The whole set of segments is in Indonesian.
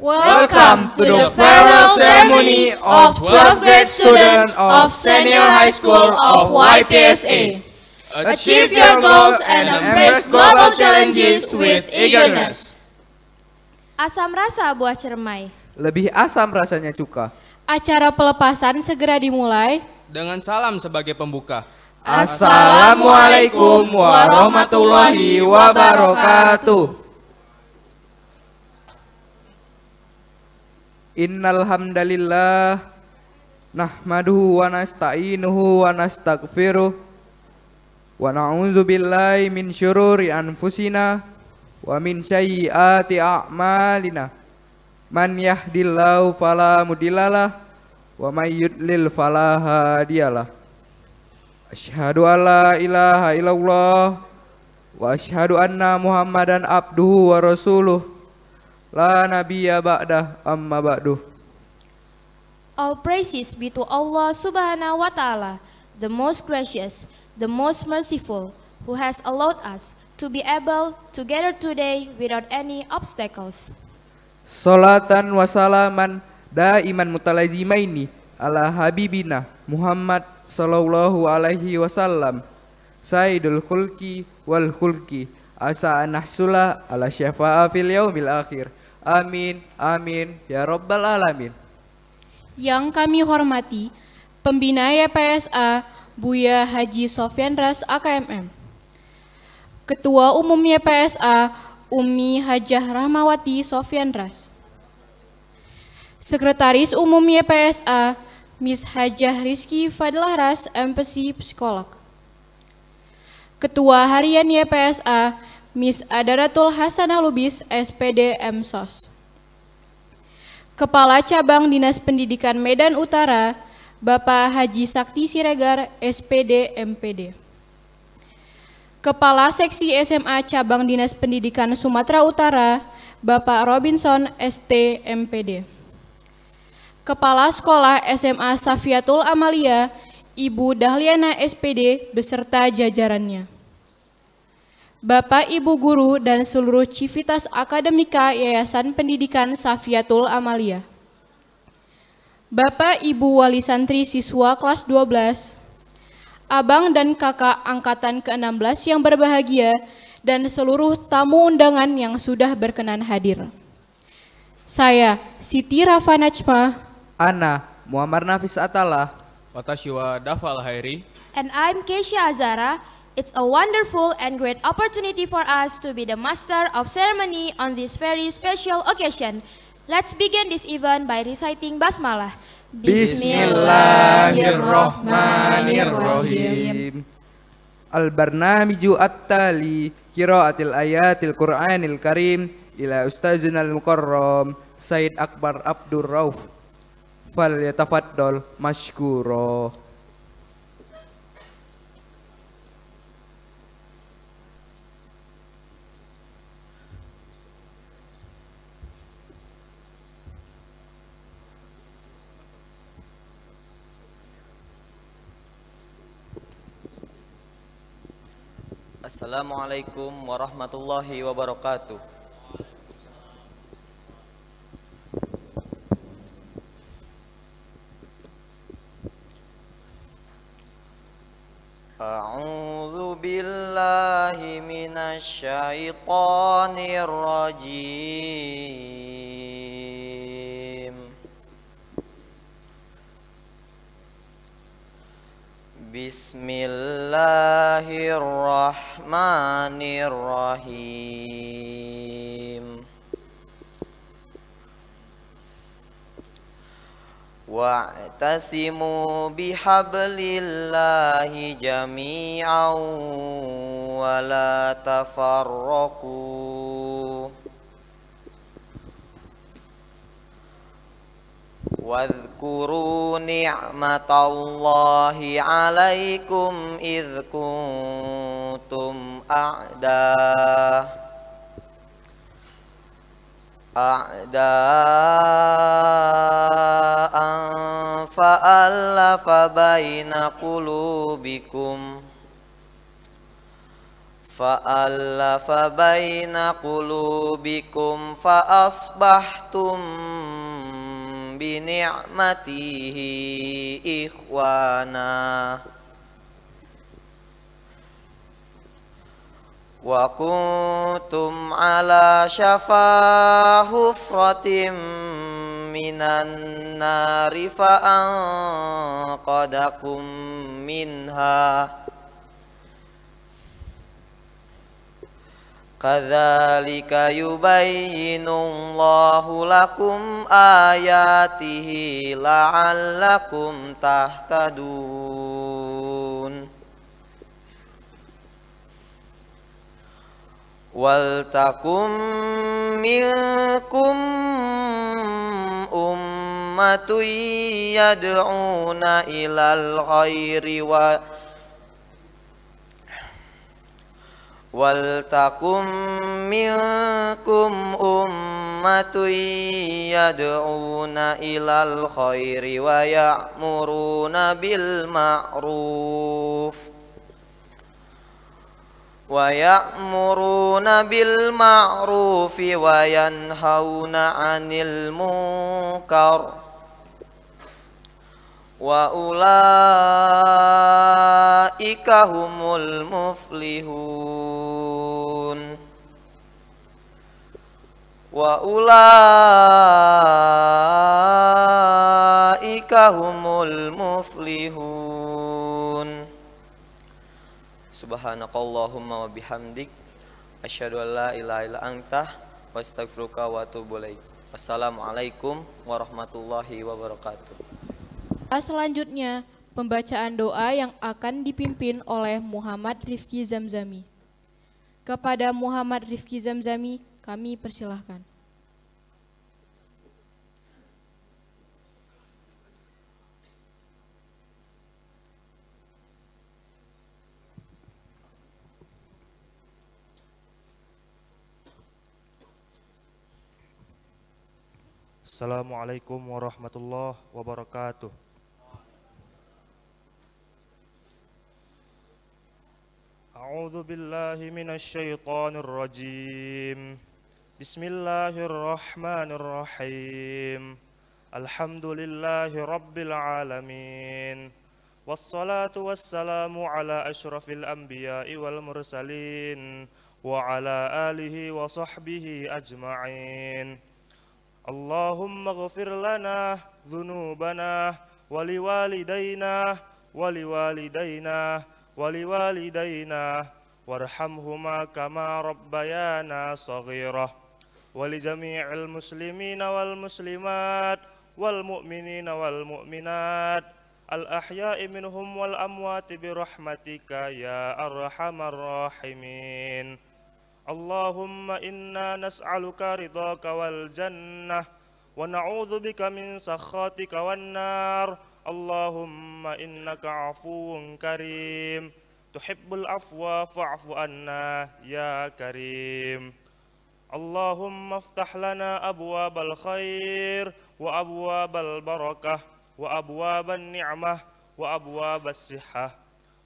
Welcome to the farewell ceremony of 12th grade students of Senior High School of YPSA. Achieve your goals and embrace global challenges with eagerness. Asam rasa buah cermai. Lebih asam rasanya cuka. Acara pelepasan segera dimulai. Dengan salam sebagai pembuka. Assalamualaikum warahmatullahi wabarakatuh. Innal hamdalillah nahmaduhu wa nasta'inuhu wa nastaghfiruh wa na'udzu billahi min syururi anfusina wa min sayyiati a'malina. Man yahdillahu fala mudhillalah wa may yudlil fala hadiyalah. Asyhadu an la ilaha illallah wa asyhadu anna Muhammadan abduhu wa rasuluh. La nabiyya ba'dah amma ba'duh. All praises be to Allah subhanahu wa ta'ala, the most gracious, the most merciful, who has allowed us to be able to gather today without any obstacles. Salatan wa salaman daiman mutalazimaini ala habibina Muhammad sallallahu alaihi wasallam sayyidul khulqi wal khulqi asa nahsula ala syafa'a fil yaumil akhir. Amin, amin, ya Rabbal Alamin. Yang kami hormati, Pembina YPSA Buya Haji Sofyan Ras AKMM, Ketua Umum YPSA Umi Hajah Rahmawati Sofyan Ras, Sekretaris Umum YPSA Miss Hajah Rizky Fadlah Ras MPC Psikolog, Ketua Harian YPSA Miss Adaratul Hasanah Lubis SPD MSOS, Kepala Cabang Dinas Pendidikan Medan Utara Bapak Haji Sakti Siregar SPD MPD, Kepala Seksi SMA Cabang Dinas Pendidikan Sumatera Utara Bapak Robinson ST MPD, Kepala Sekolah SMA Safiatul Amalia Ibu Dahliana SPD beserta jajarannya, Bapak Ibu Guru dan seluruh Civitas Akademika Yayasan Pendidikan Safiatul Amalia, Bapak Ibu Wali Santri Siswa kelas 12, Abang dan Kakak Angkatan ke-16 yang berbahagia, dan seluruh tamu undangan yang sudah berkenan hadir. Saya, Siti Rafa Najma. Ana, Muammar Nafis Atalah. Watashiwa Dafal Hairi. And I'm Keisha Azara. It's a wonderful and great opportunity for us to be the master of ceremony on this very special occasion. Let's begin this event by reciting Basmalah. Bismillahirrahmanirrahim. Al-barnamiju at-tali qiraatil ayatil Qur'anil Karim ila ustazina al-mukarram Said Akbar Abdur Rauf. Fal yatafaddal mashkura. Assalamualaikum warahmatullahi wabarakatuh. A'udzu billahi minasy syaithanir rajim. Bismillahirrahmanirrahim. Wa'tasimu bihablillahi jami'an wa la tafarraqu. Wadhkuru ni'matallahi 'alaikum idh kuntum a'da'an fa'alafa baina qulubikum فألف بين قلوبكم فأصبحتم بنعمته إخوانا وكنتم على شفا حفرة من النار فأنقذكم منها كذلك يبين الله لكم آياته لعلكم تهتدون ولتكن منكم أمة يدعون إلى الخير ولتكن منكم أمة يدعون إلى الخير ويأمرون بالمعروف وينهون عن المنكر وأولئك هم المفلحون Subhanakallahumma wa bihamdik asyhadu an la ilaha illa anta wa astaghfiruka wa atubu ilaik. Wassalamualaikum warahmatullahi wabarakatuh. Selanjutnya, pembacaan doa yang akan dipimpin oleh Muhammad Rifki Zamzami. Kepada Muhammad Rifki Zamzami, kami persilahkan. Assalamualaikum warahmatullahi wabarakatuh. A'udzu billahi minasy syaithanir rajim. Bismillahirrahmanirrahim. Alhamdulillahi rabbil alamin. Wassalatu wassalamu ala asyrafil anbiya'i wal mursalin wa ala alihi wa sahbihi ajma'in. Allahumma ghafir lana dhunubana waliwalidayna warhamhuma kama rabbayana saghirah walijami'il muslimina wal muslimat wal mu'minina wal mu'minat al ahya'i minhum wal amwati birahmatika ya arhamar rahimin. Allahumma inna nas'aluka ridhaka wal jannah wa na'udzu bika min sakhatika wan nar. Allahumma innaka afuwun karim tuhibbul afwa fa'fu anna ya karim. Allahumma iftah lana abwabal khair wa abwabal barakah wa abwaban ni'mah wa abwabas sihhah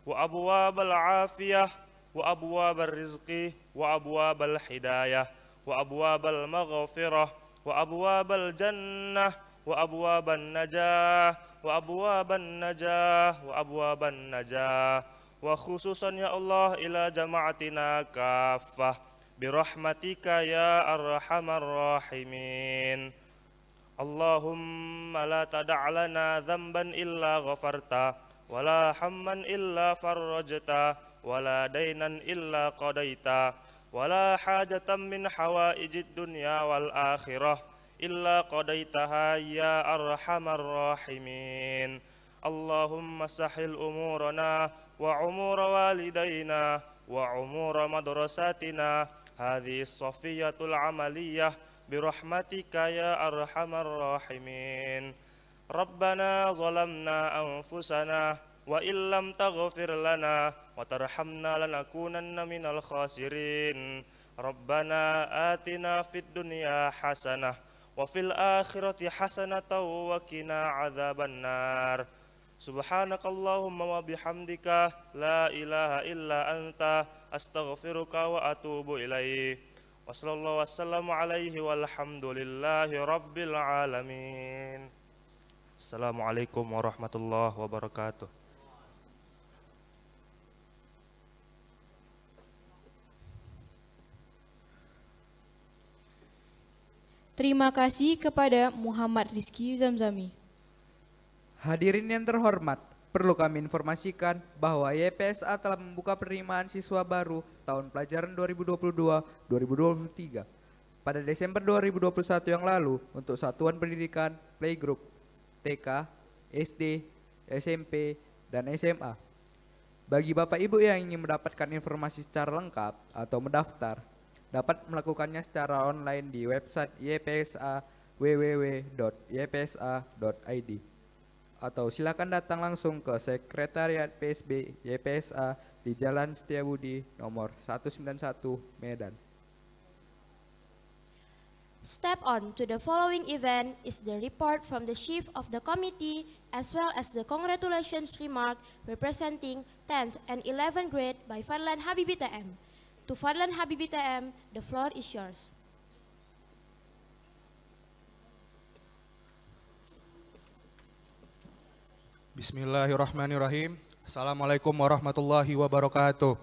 wa abwabal afiyah wa abwabal rizqi wa abwabal hidayah wa abwabal maghfirah wa abwabal jannah wa abwaban najah wa abwaban najah wa abwaban najah wa khususan ya Allah ila jama'atina kaffah birahmatika ya arhamar rahimin. Allahumma la tada' lana dhanban illa ghafarta wa la hamman illa farrajta wala dainan illa qadaita wala hajatan min hawaijid dunya wal akhirah illa qadaitaha ya arhamar rahimin. Allahumma sahil umurana wa umura walidaina wa umura madrasatina hadhihi as-safiyatul amaliyah birahmatika ya arhamar rahimin. Rabbana zalamna anfusana wa illam taghfir lana wa tarhamna lanakunanna minal khasirin. Rabbana atina fid dunya hasanah wa fil akhirati hasanatan wa qina adzabannar. Subhanakallahumma wa bihamdika la ilaha illa anta astaghfiruka wa atubu ilaih. Wassallallahu wassalamu alaihi walhamdulillahi rabbil alamin. Assalamualaikum warahmatullahi wabarakatuh. Terima kasih kepada Muhammad Rizky Zamzami. Hadirin yang terhormat, perlu kami informasikan bahwa YPSA telah membuka penerimaan siswa baru tahun pelajaran 2022-2023 pada Desember 2021 yang lalu untuk satuan pendidikan playgroup TK, SD, SMP, dan SMA. Bagi Bapak Ibu yang ingin mendapatkan informasi secara lengkap atau mendaftar, dapat melakukannya secara online di website YPSA www.ypsa.id atau silakan datang langsung ke Sekretariat PSB YPSA di Jalan Setiabudi nomor 191 Medan. Step on to the following event is the report from the Chief of the Committee as well as the congratulations remark representing 10th and 11th grade by Fadlan Habibi TM. To Fadlan Habibi TM, the floor is yours. Bismillahirrahmanirrahim. Assalamualaikum warahmatullahi wabarakatuh.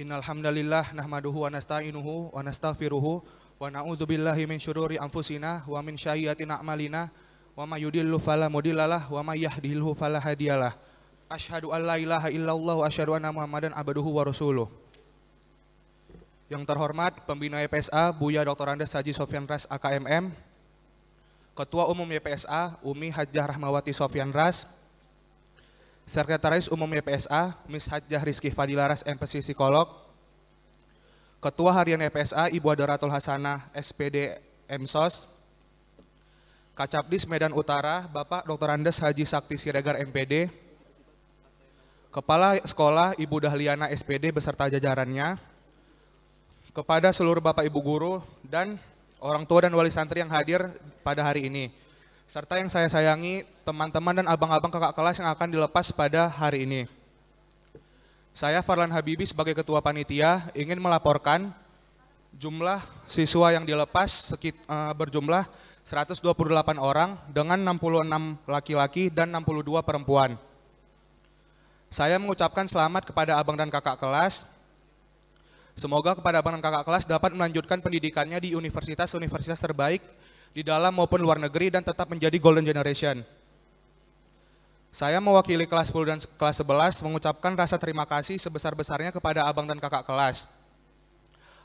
Innal hamdalillah nahmaduhu wa nasta'inuhu wa nastaghfiruhu wa na'udzubillahi min syururi anfusina wa min sayyiati a'malina wa may yudhillu fala mudhillalah wa may yahdihilhu fala hadiyalah. Asyhadu an la ilaha illallah wa asyhadu anna Muhammadan abduhu wa rasuluh. Yang terhormat Pembina YPSA Buya Dr. Andes Haji Sofyan Ras AKMM, Ketua Umum YPSA Umi Hajjah Rahmawati Sofyan Ras, Sekretaris Umum YPSA Miss Hajjah Rizky Fadilah Ras MPC Psikolog, Ketua Harian YPSA Ibu Adaratul Hasanah SPD MSOS, Kacapdis Medan Utara Bapak Dr. Andes Haji Sakti Siregar MPD, Kepala Sekolah Ibu Dahliana SPD beserta jajarannya, kepada seluruh Bapak Ibu Guru dan orang tua dan wali santri yang hadir pada hari ini, serta yang saya sayangi teman-teman dan abang-abang kakak kelas yang akan dilepas pada hari ini. Saya Fadlan Habibi sebagai Ketua Panitia ingin melaporkan jumlah siswa yang dilepas berjumlah 128 orang dengan 66 laki-laki dan 62 perempuan. Saya mengucapkan selamat kepada abang dan kakak kelas. Semoga kepada abang dan kakak kelas dapat melanjutkan pendidikannya di universitas-universitas terbaik di dalam maupun luar negeri dan tetap menjadi golden generation. Saya mewakili kelas 10 dan kelas 11 mengucapkan rasa terima kasih sebesar-besarnya kepada abang dan kakak kelas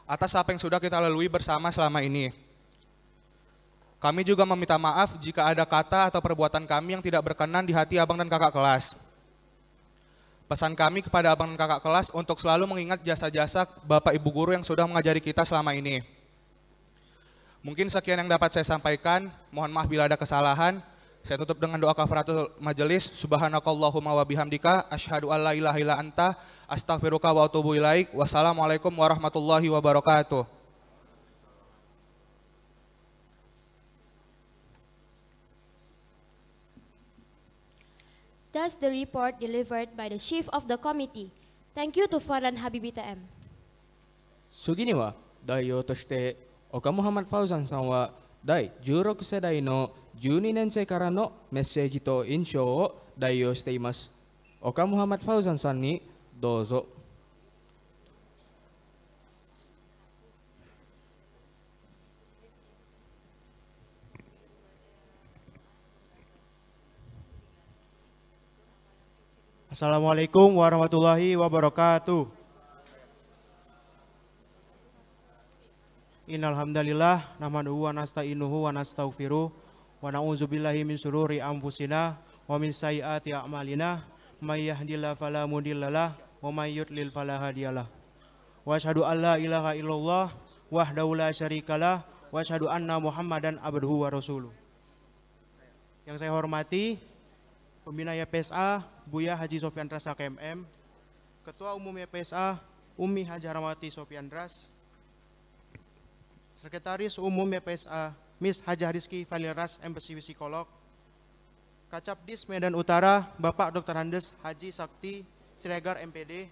atas apa yang sudah kita lalui bersama selama ini. Kami juga meminta maaf jika ada kata atau perbuatan kami yang tidak berkenan di hati abang dan kakak kelas. Pesan kami kepada abang dan kakak kelas untuk selalu mengingat jasa-jasa Bapak Ibu Guru yang sudah mengajari kita selama ini. Mungkin sekian yang dapat saya sampaikan, mohon maaf bila ada kesalahan. Saya tutup dengan doa kafaratul majelis. Subhanakallahumma wa bihamdika asyhadu an la ilaha illa anta astaghfiruka wa atubu ilaik. Wassalamualaikum warahmatullahi wabarakatuh. Thus the report delivered by the Chief of the Committee. Thank you to Fadlan Habibi TM. 次には代表として岡ムハマド・ファウザンさんは第16世代の12年生からのメッセージと印象を代表しています。岡ムハマド・ファウザンさんにどうぞ。Assalamualaikum warahmatullahi wabarakatuh. Innal hamdalillah nahmaduhu wa nasta'inuhu wa nastaghfiruh wa na'udzubillahi min syururi anfusina wa min sayyiati a'malina may yahdihillahu fala mudhillalah wa may yudlil fala hadiyalah. Wa asyhadu an la ilaha illallah wahdahu la syarikalah wa asyhadu anna Muhammadan abduhu wa rasuluh. Yang saya hormati Pembina YPSA Buya Haji Sofyan Ras AKMM, Ketua Umum YPSA Umi Hajjah Rahmawati Sofyan Ras, Sekretaris Umum YPSA Miss Hajjah Rizky Fadilah Ras MPC Psikolog, Kacapdis Medan Utara, Bapak Dr. Andes Haji Sakti Siregar MPD.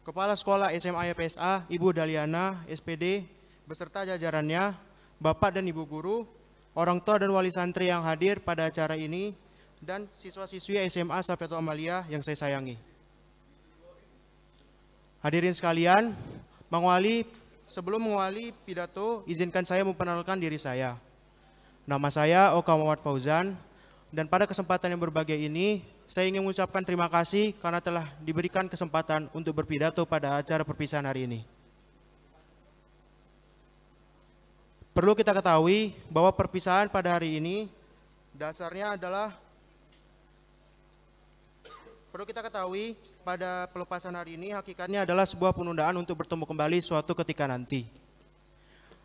Kepala Sekolah SMA YPSA, Ibu Daliana SPD, beserta jajarannya, Bapak dan Ibu Guru, orang tua dan wali santri yang hadir pada acara ini, dan siswa-siswi SMA Safiatul Amalia yang saya sayangi. Hadirin sekalian, Bang Wali, sebelum mengawali pidato, izinkan saya memperkenalkan diri saya. Nama saya Oka Muhammad Fauzan, dan pada kesempatan yang berbahagia ini, saya ingin mengucapkan terima kasih karena telah diberikan kesempatan untuk berpidato pada acara perpisahan hari ini. Perlu kita ketahui bahwa perpisahan pada hari ini dasarnya adalah pada pelepasan hari ini hakikatnya adalah sebuah penundaan untuk bertemu kembali suatu ketika nanti.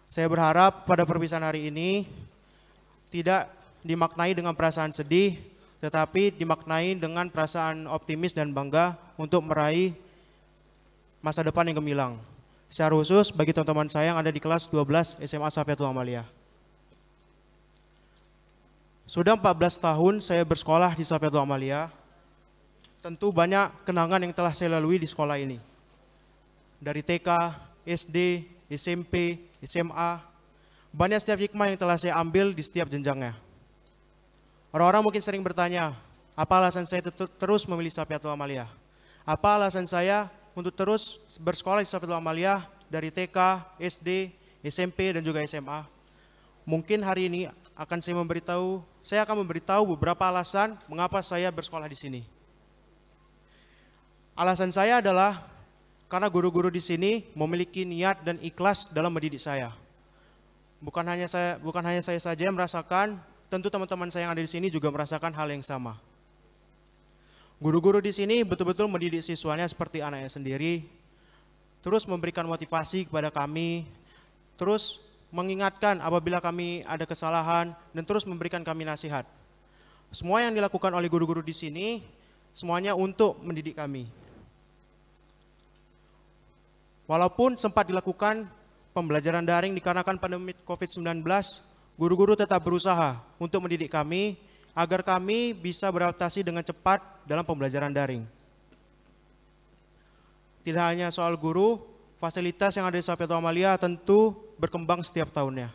Saya berharap pada perpisahan hari ini tidak dimaknai dengan perasaan sedih, tetapi dimaknai dengan perasaan optimis dan bangga untuk meraih masa depan yang gemilang. Secara khusus bagi teman-teman saya yang ada di kelas 12 SMA Safiatul Amalia. Sudah 14 tahun saya bersekolah di Safiatul Amalia. Tentu banyak kenangan yang telah saya lalui di sekolah ini. Dari TK, SD, SMP, SMA, banyak setiap hikmah yang telah saya ambil di setiap jenjangnya. Orang-orang mungkin sering bertanya, apa alasan saya terus memilih Safiatul Amalia? Apa alasan saya untuk terus bersekolah di Safiatul Amalia dari TK, SD, SMP, dan juga SMA? Mungkin hari ini saya akan memberitahu beberapa alasan mengapa saya bersekolah di sini. Alasan saya adalah karena guru-guru di sini memiliki niat dan ikhlas dalam mendidik saya. Bukan hanya saya saja yang merasakan, tentu teman-teman saya yang ada di sini juga merasakan hal yang sama. Guru-guru di sini betul-betul mendidik siswanya seperti anaknya sendiri, terus memberikan motivasi kepada kami, terus mengingatkan apabila kami ada kesalahan, dan terus memberikan kami nasihat. Semua yang dilakukan oleh guru-guru di sini, semuanya untuk mendidik kami. Walaupun sempat dilakukan pembelajaran daring dikarenakan pandemi COVID-19, guru-guru tetap berusaha untuk mendidik kami agar kami bisa beradaptasi dengan cepat dalam pembelajaran daring. Tidak hanya soal guru, fasilitas yang ada di Safiatul Amalia tentu berkembang setiap tahunnya.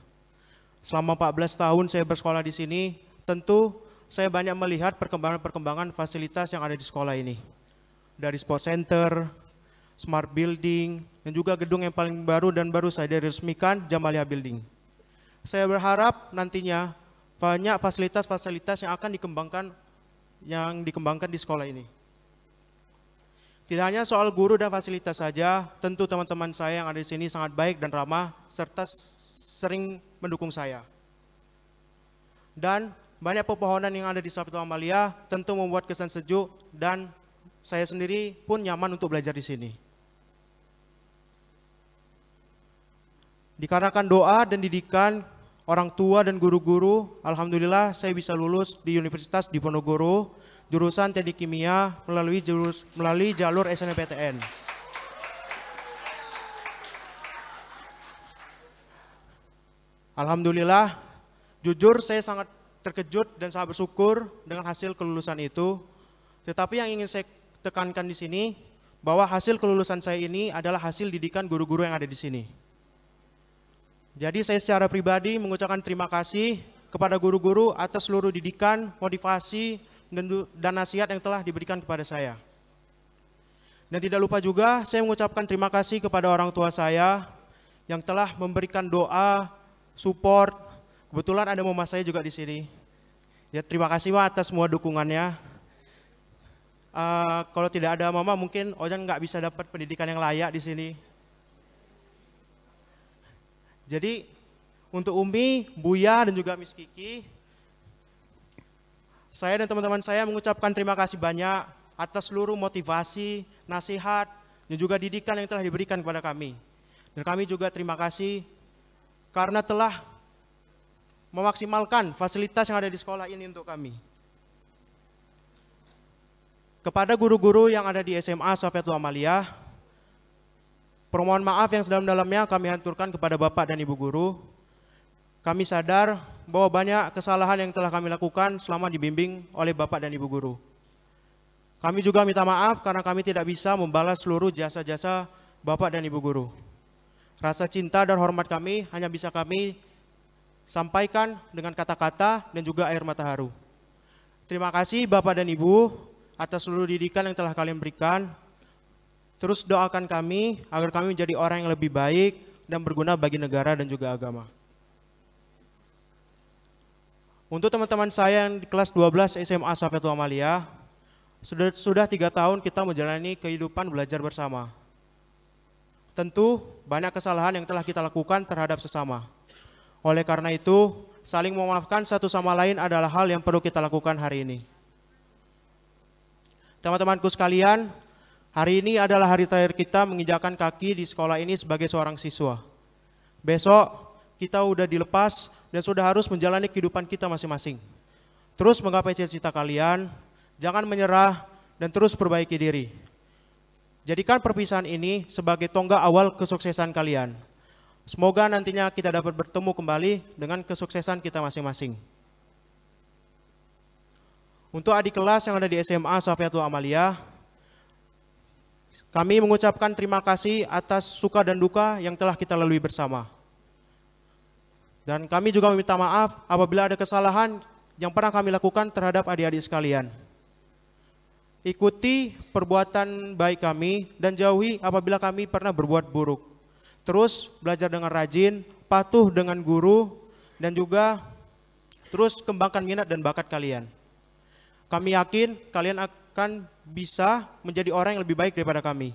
Selama 14 tahun saya bersekolah di sini, tentu saya banyak melihat perkembangan fasilitas yang ada di sekolah ini. Dari sport center, smart building, dan juga gedung yang paling baru dan baru saja diresmikan, Jamalia Building. Saya berharap nantinya banyak fasilitas-fasilitas yang akan dikembangkan di sekolah ini. Tidak hanya soal guru dan fasilitas saja, tentu teman-teman saya yang ada di sini sangat baik dan ramah, serta sering mendukung saya. Dan banyak pepohonan yang ada di Safiatul Amalia tentu membuat kesan sejuk, dan saya sendiri pun nyaman untuk belajar di sini. Dikarenakan doa dan didikan orang tua dan guru-guru, alhamdulillah saya bisa lulus di Universitas Diponegoro, jurusan Teknik Kimia melalui jalur SNMPTN. Alhamdulillah, jujur saya sangat terkejut dan sangat bersyukur dengan hasil kelulusan itu. Tetapi yang ingin saya tekankan di sini, bahwa hasil kelulusan saya ini adalah hasil didikan guru-guru yang ada di sini. Jadi saya secara pribadi mengucapkan terima kasih kepada guru-guru atas seluruh didikan, motivasi, dan nasihat yang telah diberikan kepada saya. Dan tidak lupa juga saya mengucapkan terima kasih kepada orang tua saya yang telah memberikan doa, support. Kebetulan ada mama saya juga di sini. Ya, terima kasih Ma atas semua dukungannya. Kalau tidak ada mama mungkin Ojan nggak bisa dapat pendidikan yang layak di sini. Jadi untuk Umi, Buya, dan juga Miss Kiki, saya dan teman-teman saya mengucapkan terima kasih banyak atas seluruh motivasi, nasihat, dan juga didikan yang telah diberikan kepada kami. Dan kami juga terima kasih karena telah memaksimalkan fasilitas yang ada di sekolah ini untuk kami. Kepada guru-guru yang ada di SMA Safiatul Amalia, permohonan maaf yang sedalam-dalamnya kami haturkan kepada Bapak dan Ibu Guru. Kami sadar bahwa banyak kesalahan yang telah kami lakukan selama dibimbing oleh Bapak dan Ibu Guru. Kami juga minta maaf karena kami tidak bisa membalas seluruh jasa-jasa Bapak dan Ibu Guru. Rasa cinta dan hormat kami hanya bisa kami sampaikan dengan kata-kata dan juga air mata haru. Terima kasih Bapak dan Ibu atas seluruh didikan yang telah kalian berikan. Terus doakan kami agar kami menjadi orang yang lebih baik dan berguna bagi negara dan juga agama. Untuk teman-teman saya yang di kelas 12 SMA Safiatul Amalia, sudah 3 tahun kita menjalani kehidupan belajar bersama. Tentu banyak kesalahan yang telah kita lakukan terhadap sesama. Oleh karena itu, saling memaafkan satu sama lain adalah hal yang perlu kita lakukan hari ini. Teman-temanku sekalian, hari ini adalah hari terakhir kita menginjakkan kaki di sekolah ini sebagai seorang siswa. Besok kita udah dilepas dan sudah harus menjalani kehidupan kita masing-masing. Terus menggapai cita-cita kalian, jangan menyerah dan terus perbaiki diri. Jadikan perpisahan ini sebagai tonggak awal kesuksesan kalian. Semoga nantinya kita dapat bertemu kembali dengan kesuksesan kita masing-masing. Untuk adik kelas yang ada di SMA Safiatul Amalia, kami mengucapkan terima kasih atas suka dan duka yang telah kita lalui bersama. Dan kami juga meminta maaf apabila ada kesalahan yang pernah kami lakukan terhadap adik-adik sekalian. Ikuti perbuatan baik kami dan jauhi apabila kami pernah berbuat buruk. Terus belajar dengan rajin, patuh dengan guru, dan juga terus kembangkan minat dan bakat kalian. Kami yakin kalian akan bisa menjadi orang yang lebih baik daripada kami.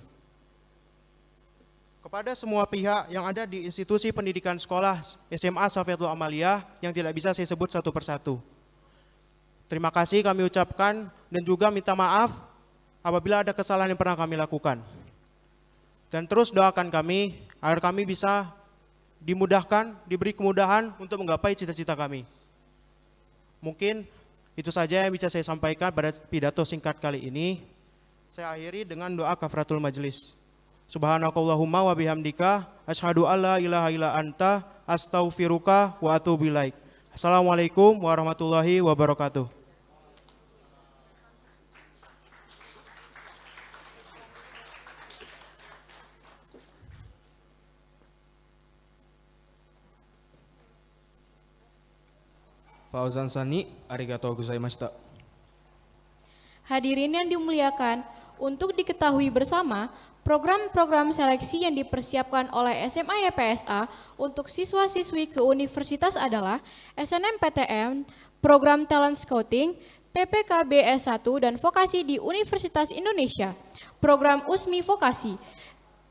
Kepada semua pihak yang ada di institusi pendidikan sekolah SMA Safiatul Amalia yang tidak bisa saya sebut satu persatu. Terima kasih kami ucapkan dan juga minta maaf apabila ada kesalahan yang pernah kami lakukan. Dan terus doakan kami agar kami bisa dimudahkan, diberi kemudahan untuk menggapai cita-cita kami. Mungkin itu saja yang bisa saya sampaikan pada pidato singkat kali ini. Saya akhiri dengan doa kafaratul majelis. Subhanakallahumma wa bihamdika asyhadu alla ilaha illa anta astaghfiruka wa atubu ilaik. Assalamualaikum warahmatullahi wabarakatuh. Fauzan Sani, arigatou gozaimashita. Hadirin yang dimuliakan, untuk diketahui bersama, program-program seleksi yang dipersiapkan oleh SMA YPSA untuk siswa-siswi ke universitas adalah SNMPTN, Program Talent Scouting, PPKB S1 dan Vokasi di Universitas Indonesia, Program USMI Vokasi,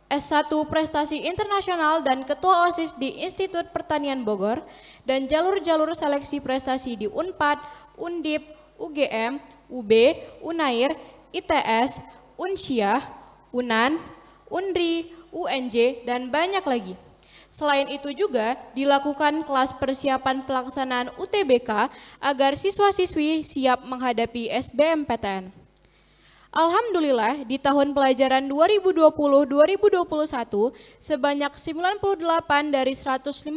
S1 Prestasi Internasional dan Ketua OSIS di Institut Pertanian Bogor, dan jalur-jalur seleksi prestasi di UNPAD, Undip, UGM, UB, Unair, ITS, Unsyah, Unan, Undri, UNJ, dan banyak lagi. Selain itu juga dilakukan kelas persiapan pelaksanaan UTBK agar siswa-siswi siap menghadapi SBMPTN. Alhamdulillah di tahun pelajaran 2020-2021 sebanyak 98 dari 157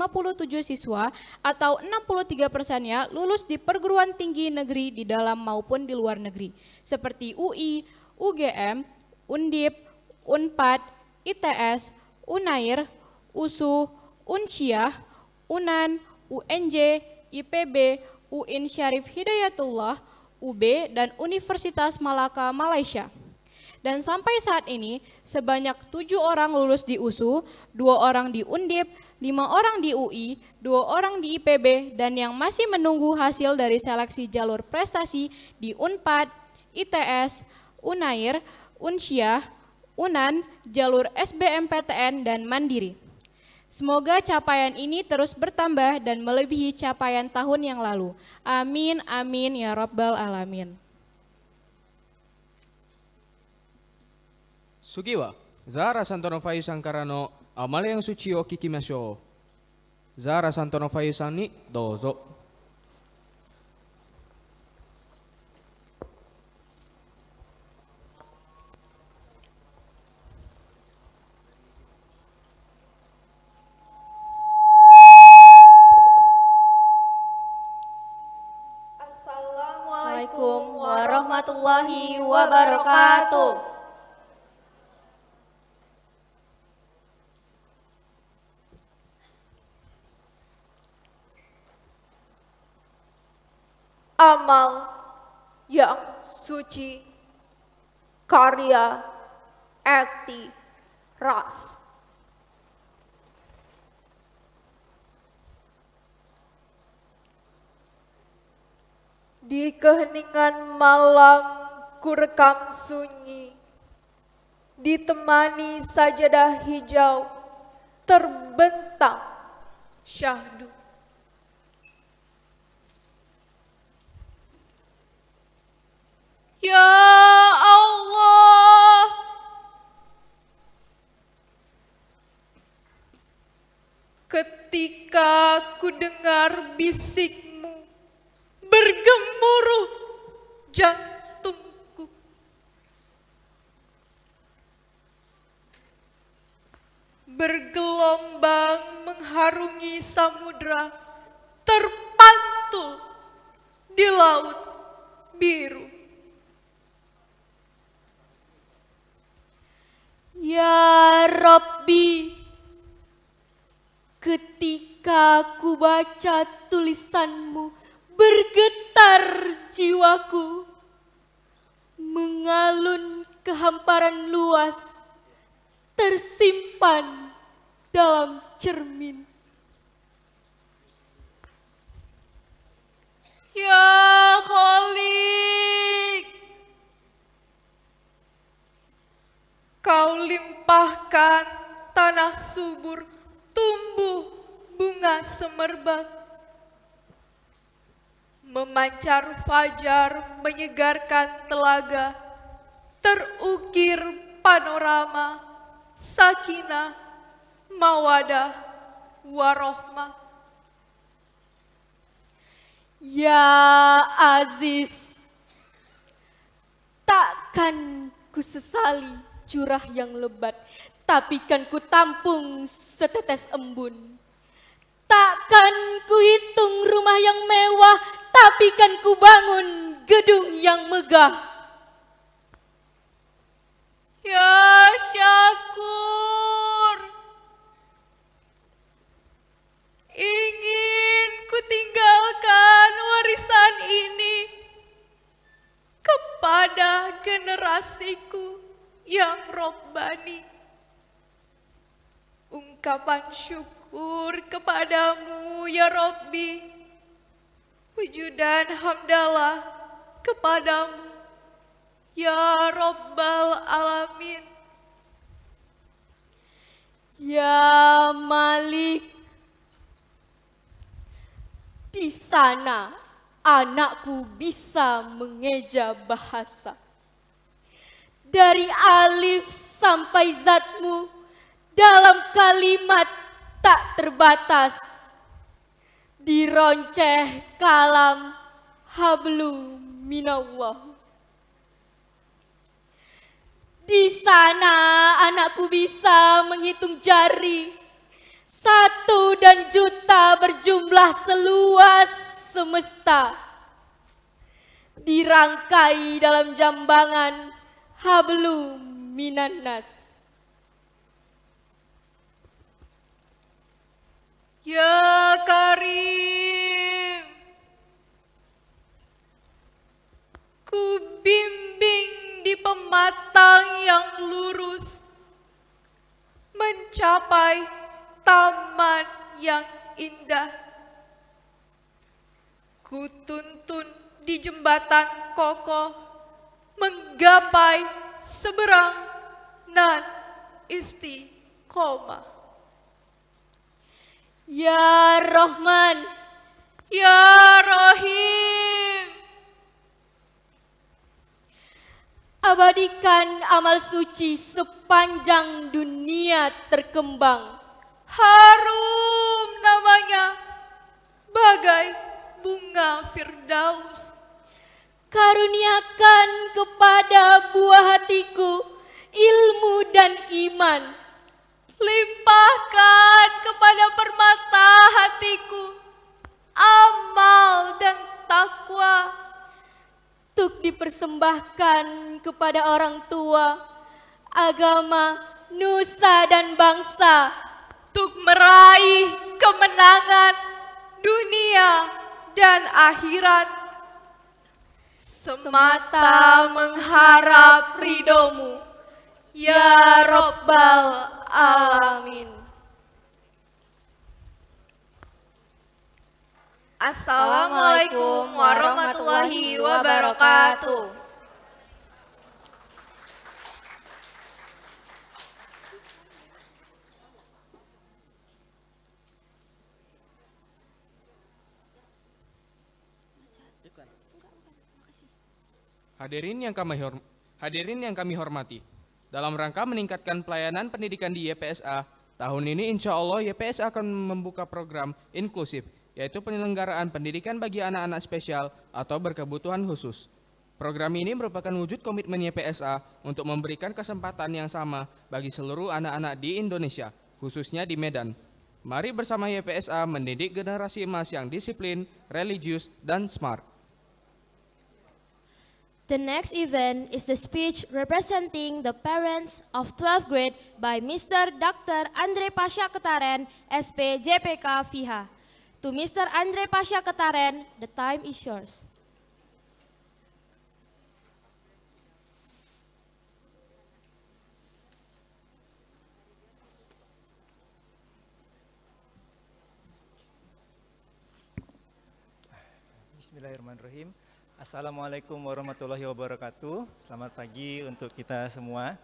siswa atau 63%-nya lulus di perguruan tinggi negeri di dalam maupun di luar negeri seperti UI, UGM, Undip, Unpad, ITS, Unair, USU, Unsyah, Unan, UNJ, IPB, UIN Syarif Hidayatullah, UB, dan Universitas Malaka, Malaysia. Dan sampai saat ini, sebanyak 7 orang lulus di USU, 2 orang di Undip, 5 orang di UI, 2 orang di IPB, dan yang masih menunggu hasil dari seleksi jalur prestasi di Unpad, ITS, Unair, Unsyah, Unan, jalur SBMPTN, dan Mandiri. Semoga capaian ini terus bertambah dan melebihi capaian tahun yang lalu. Amin, amin, ya Rabbal Alamin. Sugiwa, Zahra Santono Fayu Sankara no amale yang suci o kikimashou. Zahra Santono Fayu san ni douzo. Assalamualaikum warahmatullahi wabarakatuh. Amal yang suci, karya Eti Ras. Di keheningan malam ku rekam sunyi, ditemani sajadah hijau terbentang syahdu. Ya Allah, ketika ku dengar bisikmu bergemuruh jantungku. Bergelombang mengharungi samudra, terpantul di laut biru. Ya Rabbi, ketika ku baca tulisanmu, bergetar jiwaku, mengalun kehamparan luas, tersimpan dalam cermin. Ya Khalik, Kau limpahkan tanah subur, tumbuh bunga semerbak. Memancar fajar, menyegarkan telaga, terukir panorama, sakinah, mawadah, warohmah. Ya Aziz, takkan ku sesali curah yang lebat, tapi kan ku tampung setetes embun. Takkan ku hitung rumah yang mewah, tapi kan ku bangun gedung yang megah. Ya Syakur, ingin ku tinggalkan warisan ini kepada generasiku yang robbani. Ungkapan syukur kepadamu ya Rabbi, pujudan hamdalah kepadamu ya Rabbal Alamin. Ya Malik, di sana anakku bisa mengeja bahasa. Dari alif sampai zatmu, dalam kalimat tak terbatas. Dironceh kalam hablu minallah. Di sana anakku bisa menghitung jari. 1 dan juta berjumlah seluas semesta. Dirangkai dalam jambangan hablum minannas. Ya Karim, ku bimbing di pematang yang lurus, mencapai taman yang indah. Ku tuntun di jembatan kokoh, menggapai seberang nan istiqomah. Ya Rahman, ya Rahim, abadikan amal suci sepanjang dunia terkembang. Harum namanya, bagai bunga Firdaus. Karuniakan kepada buah hatiku ilmu dan iman. Limpahkan kepada permata hatiku amal dan takwa. dipersembahkan kepada orang tua, agama, nusa dan bangsa untuk meraih kemenangan dunia dan akhirat, semata mengharap ridhomu, ya Rabbal Alamin. Assalamualaikum warahmatullahi wabarakatuh. Hadirin yang kami hormati, dalam rangka meningkatkan pelayanan pendidikan di YPSA, tahun ini insya Allah YPSA akan membuka program inklusif, yaitu penyelenggaraan pendidikan bagi anak-anak spesial atau berkebutuhan khusus. Program ini merupakan wujud komitmen YPSA untuk memberikan kesempatan yang sama bagi seluruh anak-anak di Indonesia, khususnya di Medan. Mari bersama YPSA mendidik generasi emas yang disiplin, religius, dan smart. The next event is the speech representing the parents of 12th grade by Mr. Dr. Andre Pasha Ketaren, SP JPK FIHA. To Mr. Andre Pasha Ketaren, the time is yours. Bismillahirrahmanirrahim. Assalamualaikum warahmatullahi wabarakatuh. Selamat pagi untuk kita semua.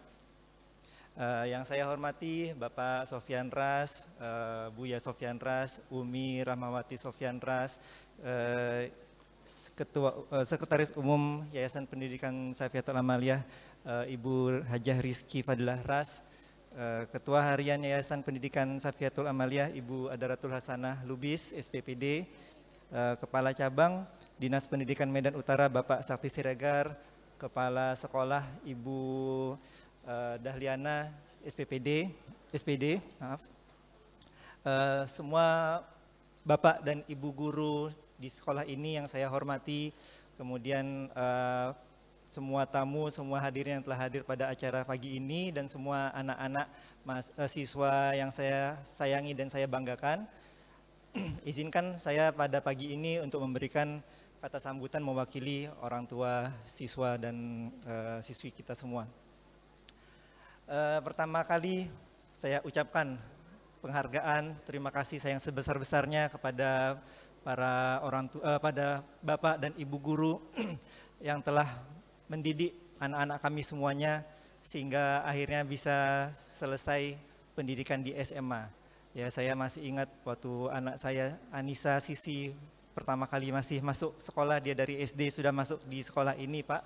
Yang saya hormati Bapak Sofyan Ras, Buya Sofyan Ras, Umi Rahmawati Sofyan Ras, Sekretaris Umum Yayasan Pendidikan Safiatul Amaliyah, Ibu Hajah Rizki Fadilah Ras, Ketua Harian Yayasan Pendidikan Safiatul Amaliyah, Ibu Adaratul Hasanah Lubis, SPPD, Kepala Cabang Dinas Pendidikan Medan Utara Bapak Sakti Siregar, Kepala Sekolah Ibu Dahliana SPD, maaf. Semua Bapak dan Ibu guru di sekolah ini yang saya hormati, kemudian semua tamu, semua hadirin yang telah hadir pada acara pagi ini, dan semua anak-anak siswa yang saya sayangi dan saya banggakan. Izinkan saya pada pagi ini untuk memberikan kata sambutan mewakili orang tua siswa dan siswi kita semua. Pertama kali saya ucapkan penghargaan, terima kasih saya yang sebesar-besarnya kepada para orang tua, pada Bapak dan Ibu guru yang telah mendidik anak-anak kami semuanya sehingga akhirnya bisa selesai pendidikan di SMA. Ya, saya masih ingat waktu anak saya Anissa Sisi pertama kali masih masuk sekolah, dia dari SD sudah masuk di sekolah ini, Pak.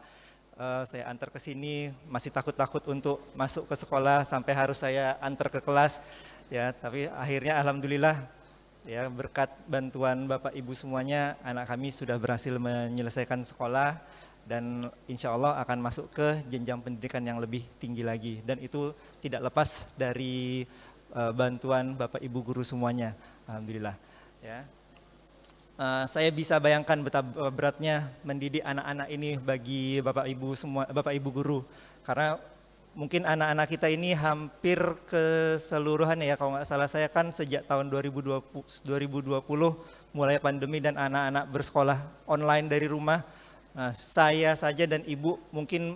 Saya antar ke sini, masih takut-takut untuk masuk ke sekolah sampai harus saya antar ke kelas. Ya, tapi akhirnya alhamdulillah ya berkat bantuan Bapak Ibu semuanya, anak kami sudah berhasil menyelesaikan sekolah dan insya Allah akan masuk ke jenjang pendidikan yang lebih tinggi lagi. Dan itu tidak lepas dari bantuan Bapak Ibu guru semuanya, alhamdulillah. Ya. Saya bisa bayangkan betapa beratnya mendidik anak-anak ini bagi Bapak Ibu semua, Bapak Ibu guru, karena mungkin anak-anak kita ini hampir keseluruhan ya, kalau nggak salah saya kan sejak tahun 2020 mulai pandemi dan anak-anak bersekolah online dari rumah. Saya saja dan ibu mungkin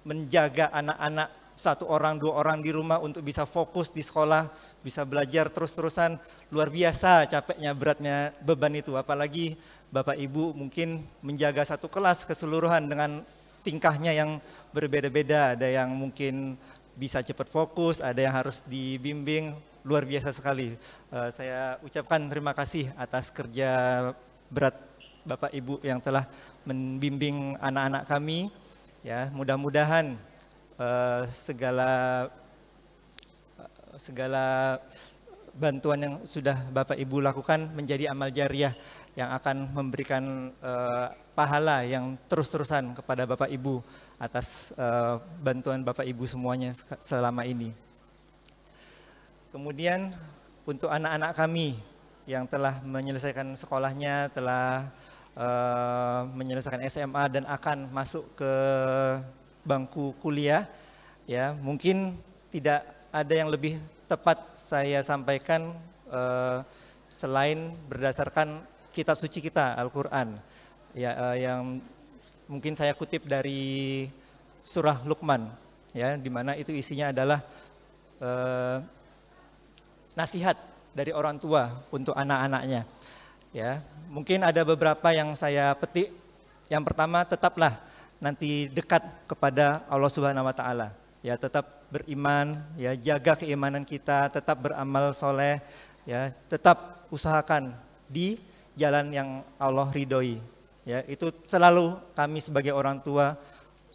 menjaga anak-anak 1 orang 2 orang di rumah untuk bisa fokus di sekolah, bisa belajar terus-terusan, luar biasa capeknya, beratnya beban itu. Apalagi Bapak Ibu mungkin menjaga satu kelas keseluruhan dengan tingkahnya yang berbeda-beda, ada yang mungkin bisa cepat fokus, ada yang harus dibimbing, luar biasa sekali. Saya ucapkan terima kasih atas kerja berat Bapak Ibu yang telah membimbing anak-anak kami. Ya, mudah-mudahan segala bantuan yang sudah Bapak Ibu lakukan menjadi amal jariah yang akan memberikan pahala yang terus-terusan kepada Bapak Ibu atas bantuan Bapak Ibu semuanya selama ini. Kemudian untuk anak-anak kami yang telah menyelesaikan sekolahnya, telah menyelesaikan SMA dan akan masuk ke bangku kuliah, ya mungkin tidak ada yang lebih tepat saya sampaikan selain berdasarkan kitab suci kita Al-Quran, ya, yang mungkin saya kutip dari surah Luqman, ya, di mana itu isinya adalah nasihat dari orang tua untuk anak-anaknya. Ya, mungkin ada beberapa yang saya petik. Yang pertama, tetaplah nanti dekat kepada Allah Subhanahu wa taala. Ya, tetap beriman, ya, jaga keimanan kita, tetap beramal soleh, ya, tetap usahakan di jalan yang Allah ridhoi. Ya, itu selalu kami sebagai orang tua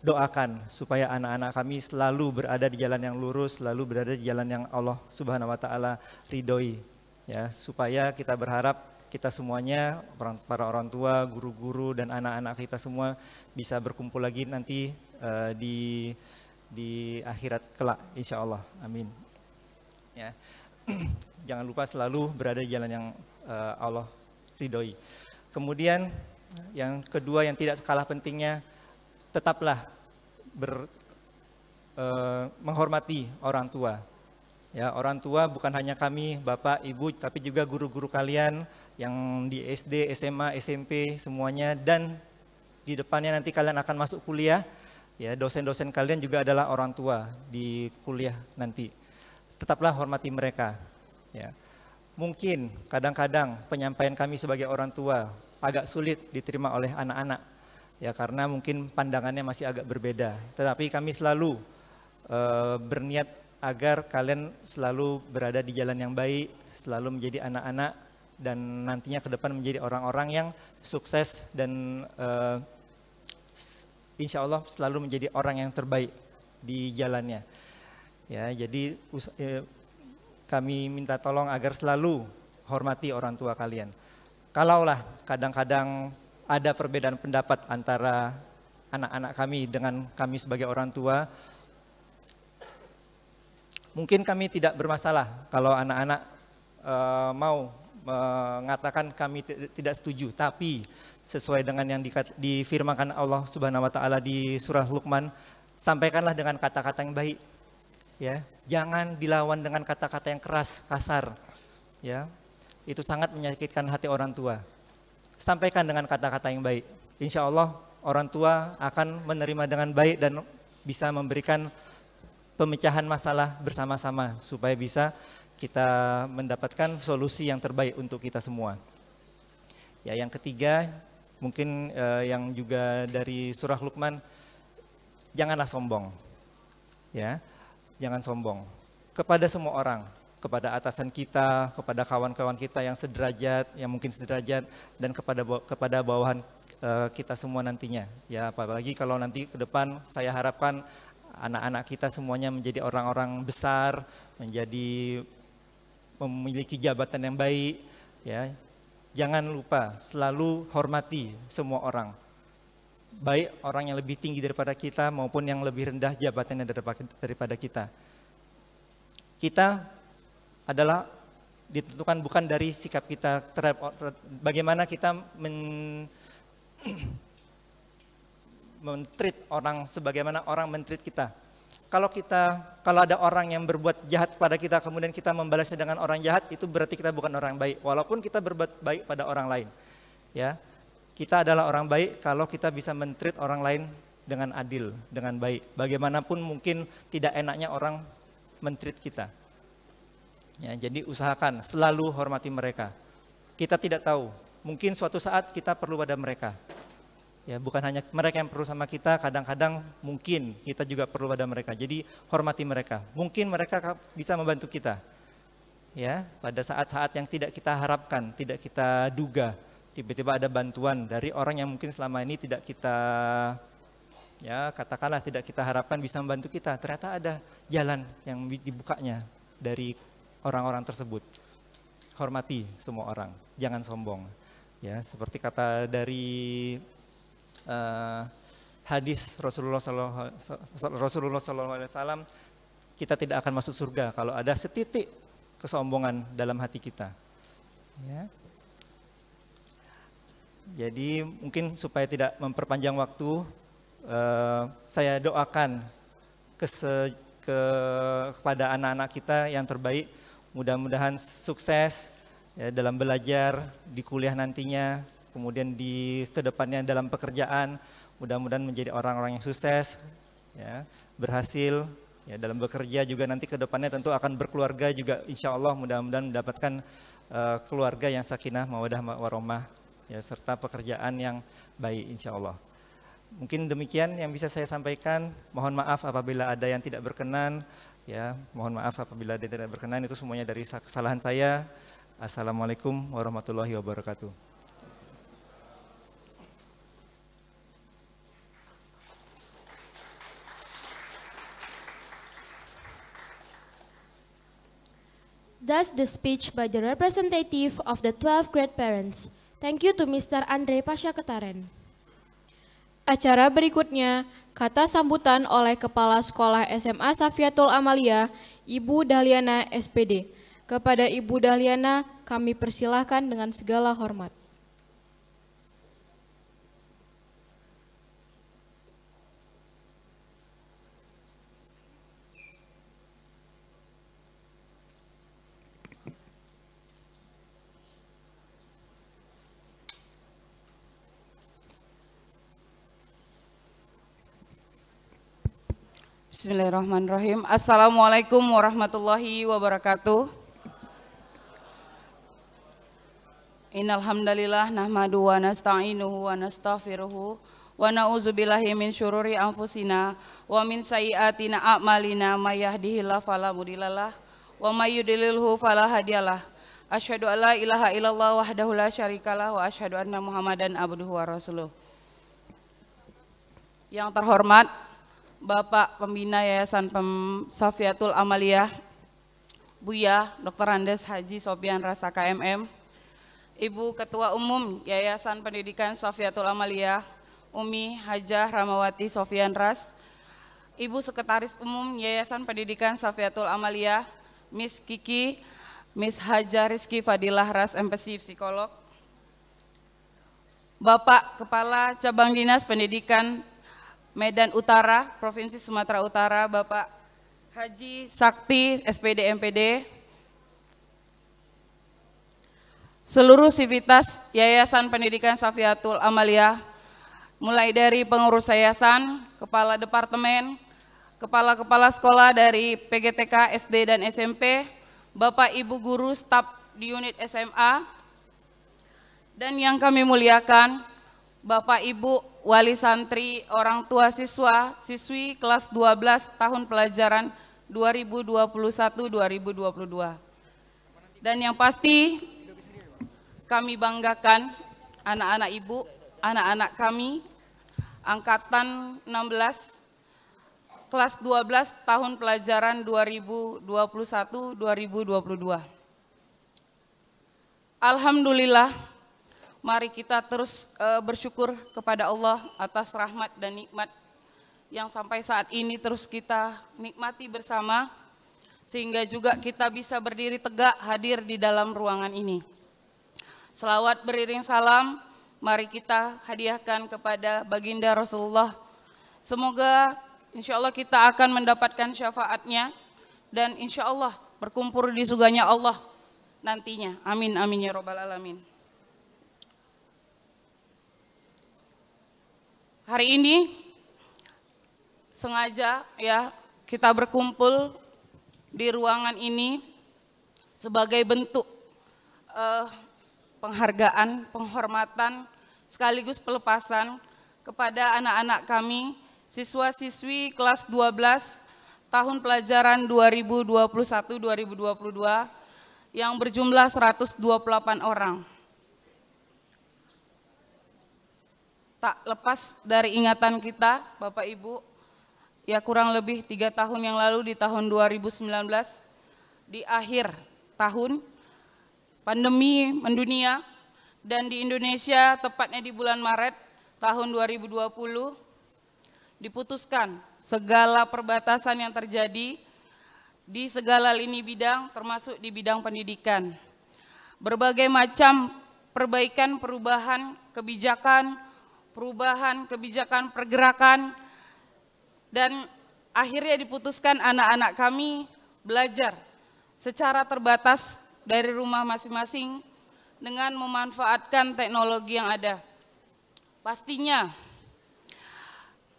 doakan supaya anak-anak kami selalu berada di jalan yang lurus, selalu berada di jalan yang Allah Subhanahu wa taala ridhoi. Ya, supaya kita berharap kita semuanya, para orang tua, guru-guru dan anak-anak kita semua bisa berkumpul lagi nanti di akhirat kelak, insya Allah, amin. Ya, jangan lupa selalu berada di jalan yang Allah ridhoi. Kemudian yang kedua yang tidak kalah pentingnya, tetaplah menghormati orang tua. Ya, orang tua bukan hanya kami, bapak, ibu, tapi juga guru-guru kalian yang di SD, SMA, SMP semuanya, dan di depannya nanti kalian akan masuk kuliah. Ya, dosen-dosen kalian juga adalah orang tua di kuliah nanti. Tetaplah hormati mereka. Ya. Mungkin kadang-kadang penyampaian kami sebagai orang tua agak sulit diterima oleh anak-anak. Ya, karena mungkin pandangannya masih agak berbeda. Tetapi kami selalu berniat agar kalian selalu berada di jalan yang baik, selalu menjadi anak-anak, dan nantinya ke depan menjadi orang-orang yang sukses dan insya Allah selalu menjadi orang yang terbaik di jalannya. Ya, jadi kami minta tolong agar selalu hormati orang tua kalian. Kalaulah kadang-kadang ada perbedaan pendapat antara anak-anak kami dengan kami sebagai orang tua, mungkin kami tidak bermasalah kalau anak-anak mau mengatakan kami tidak setuju, tapi sesuai dengan yang difirmankan Allah Subhanahu wa taala di surah Luqman, sampaikanlah dengan kata-kata yang baik. Ya, jangan dilawan dengan kata-kata yang keras, kasar. Ya. Itu sangat menyakitkan hati orang tua. Sampaikan dengan kata-kata yang baik. Insya Allah orang tua akan menerima dengan baik dan bisa memberikan pemecahan masalah bersama-sama supaya bisa kita mendapatkan solusi yang terbaik untuk kita semua. Ya, yang ketiga mungkin yang juga dari surah Luqman, janganlah sombong. Ya, jangan sombong kepada semua orang, kepada atasan kita, kepada kawan-kawan kita yang sederajat, yang mungkin sederajat, dan kepada bawahan kita semua nantinya. Ya, apalagi kalau nanti ke depan saya harapkan anak-anak kita semuanya menjadi orang-orang besar, menjadi memiliki jabatan yang baik. Ya, jangan lupa selalu hormati semua orang, baik orang yang lebih tinggi daripada kita maupun yang lebih rendah jabatannya daripada kita. Kita adalah ditentukan bukan dari sikap kita terhadap bagaimana kita men-treat orang sebagaimana orang men-treat kita. Kalau ada orang yang berbuat jahat pada kita kemudian kita membalasnya dengan orang jahat, itu berarti kita bukan orang baik walaupun kita berbuat baik pada orang lain. Ya. Kita adalah orang baik kalau kita bisa men-treat orang lain dengan adil, dengan baik. Bagaimanapun mungkin tidak enaknya orang men-treat kita. Ya, jadi usahakan selalu hormati mereka. Kita tidak tahu, mungkin suatu saat kita perlu pada mereka. Ya, bukan hanya mereka yang perlu sama kita, kadang-kadang mungkin kita juga perlu pada mereka. Jadi hormati mereka. Mungkin mereka bisa membantu kita. Ya, pada saat-saat yang tidak kita harapkan, tidak kita duga, tiba-tiba ada bantuan dari orang yang mungkin selama ini tidak kita, ya katakanlah tidak kita harapkan bisa membantu kita. Ternyata ada jalan yang dibukanya dari orang-orang tersebut. Hormati semua orang, jangan sombong. Ya, seperti kata dari hadis Rasulullah SAW, kita tidak akan masuk surga kalau ada setitik kesombongan dalam hati kita. Ya. Jadi mungkin supaya tidak memperpanjang waktu, saya doakan kepada anak-anak kita yang terbaik, mudah-mudahan sukses ya, dalam belajar di kuliah nantinya, kemudian di kedepannya dalam pekerjaan, mudah-mudahan menjadi orang-orang yang sukses, ya, berhasil ya, dalam bekerja juga nanti kedepannya tentu akan berkeluarga juga, insya Allah mudah-mudahan mendapatkan keluarga yang sakinah, mawadah, warahmah, ya, serta pekerjaan yang baik, insya Allah. Mungkin demikian yang bisa saya sampaikan. Mohon maaf apabila ada yang tidak berkenan. Ya, mohon maaf apabila ada yang tidak berkenan. Itu semuanya dari kesalahan saya. Assalamualaikum warahmatullahi wabarakatuh. Thus the speech by the representative of the 12th grade parents. Thank you to Mr. Andre Pasha Ketaren. Acara berikutnya, kata sambutan oleh Kepala Sekolah SMA Safiatul Amalia, Ibu Dahliana SPD. Kepada Ibu Dahliana, kami persilahkan dengan segala hormat. Bismillahirrahmanirrahim. Assalamualaikum warahmatullahi wabarakatuh. Innal hamdalillah nahmadu wa nasta'inuhu wa nastaghfiruhu wa na'udzubillahi min syururi anfusina wa min sayyiati a'malina may yahdihillahu fala mudhillalah wa may yudlilhu fala hadiyalah. Asyhadu an la ilaha illallah wahdahu la syarikalah wa asyhadu anna Muhammadan abduhu wa rasuluh. Yang terhormat Bapak Pembina Yayasan Safiatul Amalia, Buya Dr. Andes Haji Sopian Rasa KMM, Ibu Ketua Umum Yayasan Pendidikan Safiatul Amalia, Umi Hajah Ramawati Sofian Ras, Ibu Sekretaris Umum Yayasan Pendidikan Safiatul Amalia, Miss Kiki, Miss Hajah Rizky Fadilah Ras MPC Psikolog, Bapak Kepala Cabang Dinas Pendidikan Medan Utara, Provinsi Sumatera Utara, Bapak Haji Sakti, SPD MPD, seluruh sivitas Yayasan Pendidikan Safiatul Amalia, mulai dari pengurus yayasan, kepala departemen, kepala-kepala sekolah dari PGTK, SD, dan SMP, Bapak Ibu guru staf di unit SMA, dan yang kami muliakan, Bapak Ibu wali santri, orang tua siswa, siswi kelas 12 tahun pelajaran 2021-2022. Dan yang pasti kami banggakan anak-anak ibu, anak-anak kami, angkatan 16, kelas 12 tahun pelajaran 2021-2022. Alhamdulillah, mari kita terus bersyukur kepada Allah atas rahmat dan nikmat yang sampai saat ini terus kita nikmati bersama, sehingga juga kita bisa berdiri tegak hadir di dalam ruangan ini. Selawat beriring salam, mari kita hadiahkan kepada baginda Rasulullah. Semoga insya Allah kita akan mendapatkan syafaatnya dan insya Allah berkumpul di surganya Allah nantinya. Amin, amin ya robbal alamin. Hari ini sengaja ya kita berkumpul di ruangan ini sebagai bentuk penghargaan, penghormatan, sekaligus pelepasan kepada anak-anak kami, siswa-siswi kelas 12 tahun pelajaran 2021-2022 yang berjumlah 128 orang. Tak lepas dari ingatan kita, Bapak Ibu, ya kurang lebih 3 tahun yang lalu di tahun 2019, di akhir tahun, pandemi mendunia, dan di Indonesia tepatnya di bulan Maret tahun 2020, diputuskan segala perbatasan yang terjadi di segala lini bidang, termasuk di bidang pendidikan. Berbagai macam perubahan kebijakan pergerakan, dan akhirnya diputuskan anak-anak kami belajar secara terbatas dari rumah masing-masing dengan memanfaatkan teknologi yang ada. Pastinya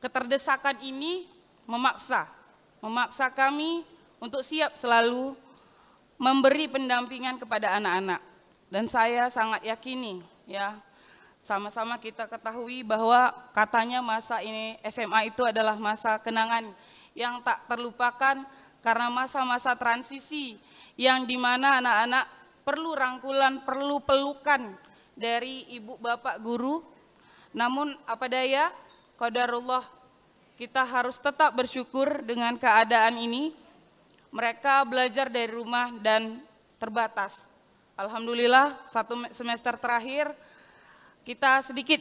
keterdesakan ini memaksa kami untuk siap selalu memberi pendampingan kepada anak-anak. Dan saya sangat yakini, ya, sama-sama kita ketahui bahwa katanya masa ini SMA itu adalah masa kenangan yang tak terlupakan karena masa-masa transisi yang dimana anak-anak perlu rangkulan, perlu pelukan dari ibu bapak guru. Namun apa daya, qadarullah, kita harus tetap bersyukur dengan keadaan ini. Mereka belajar dari rumah dan terbatas. Alhamdulillah, 1 semester terakhir kita sedikit,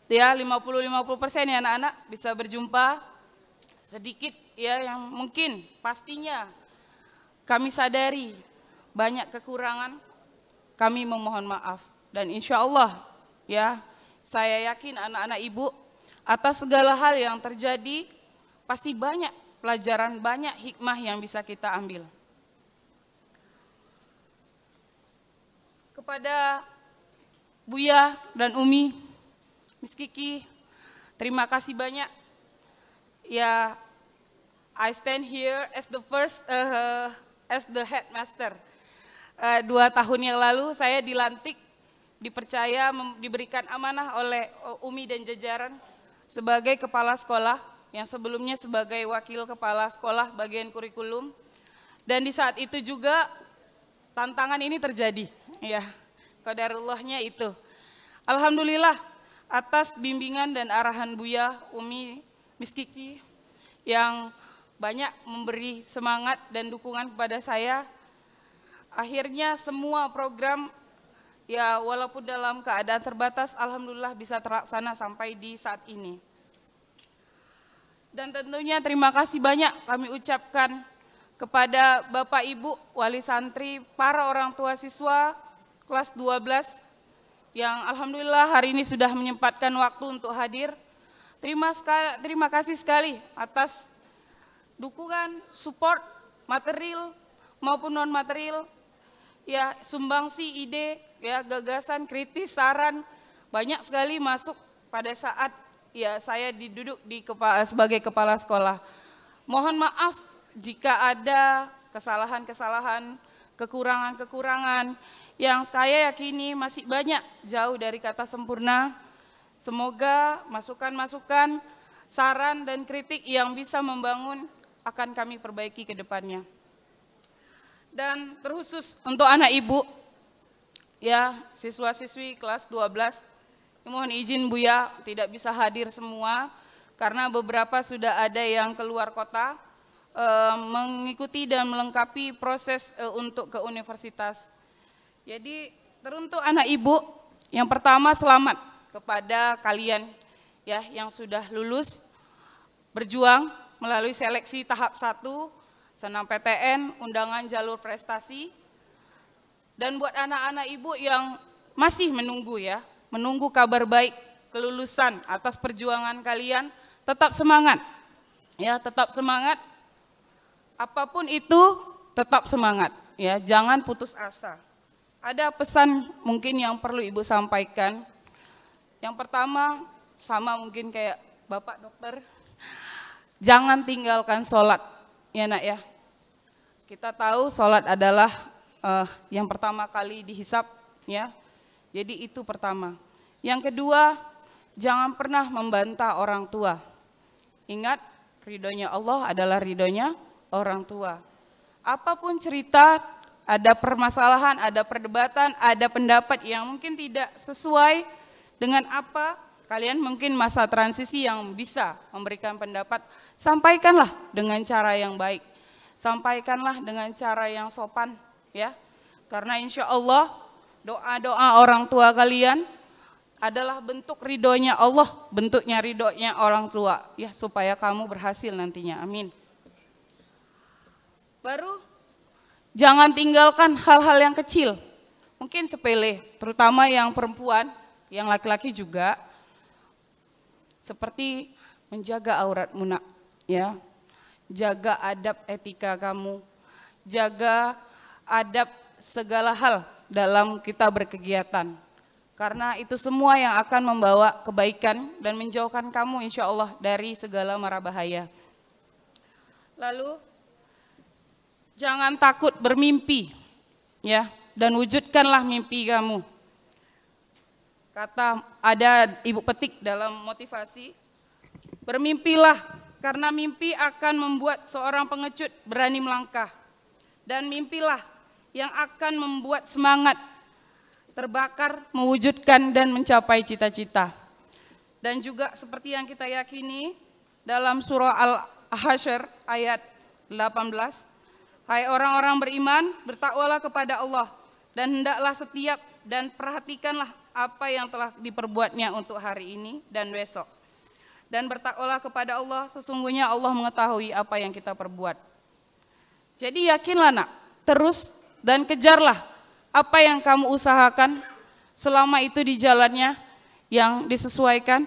ya, 50-50% ya anak-anak bisa berjumpa. Sedikit ya yang mungkin pastinya kami sadari banyak kekurangan, kami memohon maaf. Dan insya Allah, ya, saya yakin anak-anak ibu atas segala hal yang terjadi pasti banyak pelajaran, banyak hikmah yang bisa kita ambil. Kepada Buya dan Umi, Miss Kiki, terima kasih banyak. Ya, I stand here as the headmaster. 2 tahun yang lalu saya dilantik, dipercaya, diberikan amanah oleh Umi dan jajaran sebagai kepala sekolah, yang sebelumnya sebagai wakil kepala sekolah bagian kurikulum. Dan di saat itu juga tantangan ini terjadi, ya, qadarullahnya itu. Alhamdulillah atas bimbingan dan arahan Buya, Umi, Miss Kiki yang banyak memberi semangat dan dukungan kepada saya. Akhirnya semua program, ya, walaupun dalam keadaan terbatas, alhamdulillah bisa terlaksana sampai di saat ini. Dan tentunya terima kasih banyak kami ucapkan kepada Bapak Ibu, wali santri, para orang tua siswa kelas 12 yang alhamdulillah hari ini sudah menyempatkan waktu untuk hadir. Terima kasih sekali atas dukungan, support, material maupun non material, ya, sumbangsi ide, ya, gagasan, kritis, saran, banyak sekali masuk pada saat, ya, saya duduk sebagai kepala sekolah. Mohon maaf jika ada kesalahan-kesalahan, kekurangan-kekurangan yang saya yakini masih banyak, jauh dari kata sempurna. Semoga masukan-masukan, saran dan kritik yang bisa membangun akan kami perbaiki ke depannya. Dan terkhusus untuk anak ibu, ya, siswa-siswi kelas 12, mohon izin Buya tidak bisa hadir semua karena beberapa sudah ada yang keluar kota mengikuti dan melengkapi proses untuk ke universitas. Jadi teruntuk anak ibu, yang pertama selamat kepada kalian, ya, yang sudah lulus berjuang melalui seleksi tahap 1, senam PTN, undangan jalur prestasi. Dan buat anak-anak ibu yang masih menunggu, ya, menunggu kabar baik kelulusan atas perjuangan kalian, tetap semangat, ya, tetap semangat. Apapun itu tetap semangat, ya, jangan putus asa. Ada pesan mungkin yang perlu ibu sampaikan. Yang pertama, sama mungkin kayak Bapak dokter, jangan tinggalkan sholat, ya nak, ya. Kita tahu sholat adalah yang pertama kali dihisap, ya. Jadi itu pertama. Yang kedua, jangan pernah membantah orang tua. Ingat, ridhonya Allah adalah ridhonya orang tua. Apapun cerita, ada permasalahan, ada perdebatan, ada pendapat yang mungkin tidak sesuai dengan apa, kalian mungkin masa transisi yang bisa memberikan pendapat, sampaikanlah dengan cara yang baik. Sampaikanlah dengan cara yang sopan, ya. Karena insya Allah doa-doa orang tua kalian adalah bentuk ridhonya Allah, bentuknya ridhonya orang tua, ya, supaya kamu berhasil nantinya. Amin. Baru jangan tinggalkan hal-hal yang kecil. mungkin sepele, terutama yang perempuan, yang laki-laki juga, seperti menjaga auratmu nak, ya, jaga adab etika kamu, jaga adab segala hal dalam kita berkegiatan. Karena itu semua yang akan membawa kebaikan dan menjauhkan kamu insya Allah dari segala mara bahaya. Lalu jangan takut bermimpi, ya, dan wujudkanlah mimpi kamu. Kata ada ibu petik dalam motivasi, bermimpilah karena mimpi akan membuat seorang pengecut berani melangkah. Dan mimpilah yang akan membuat semangat terbakar, mewujudkan dan mencapai cita-cita. Dan juga seperti yang kita yakini dalam surah Al-Hasyr ayat 18, hai orang-orang beriman, bertakwalah kepada Allah dan hendaklah setiap dan perhatikanlah apa yang telah diperbuatnya untuk hari ini dan besok. Dan bertakwalah kepada Allah, sesungguhnya Allah mengetahui apa yang kita perbuat. Jadi yakinlah nak, terus dan kejarlah apa yang kamu usahakan selama itu di jalannya yang disesuaikan,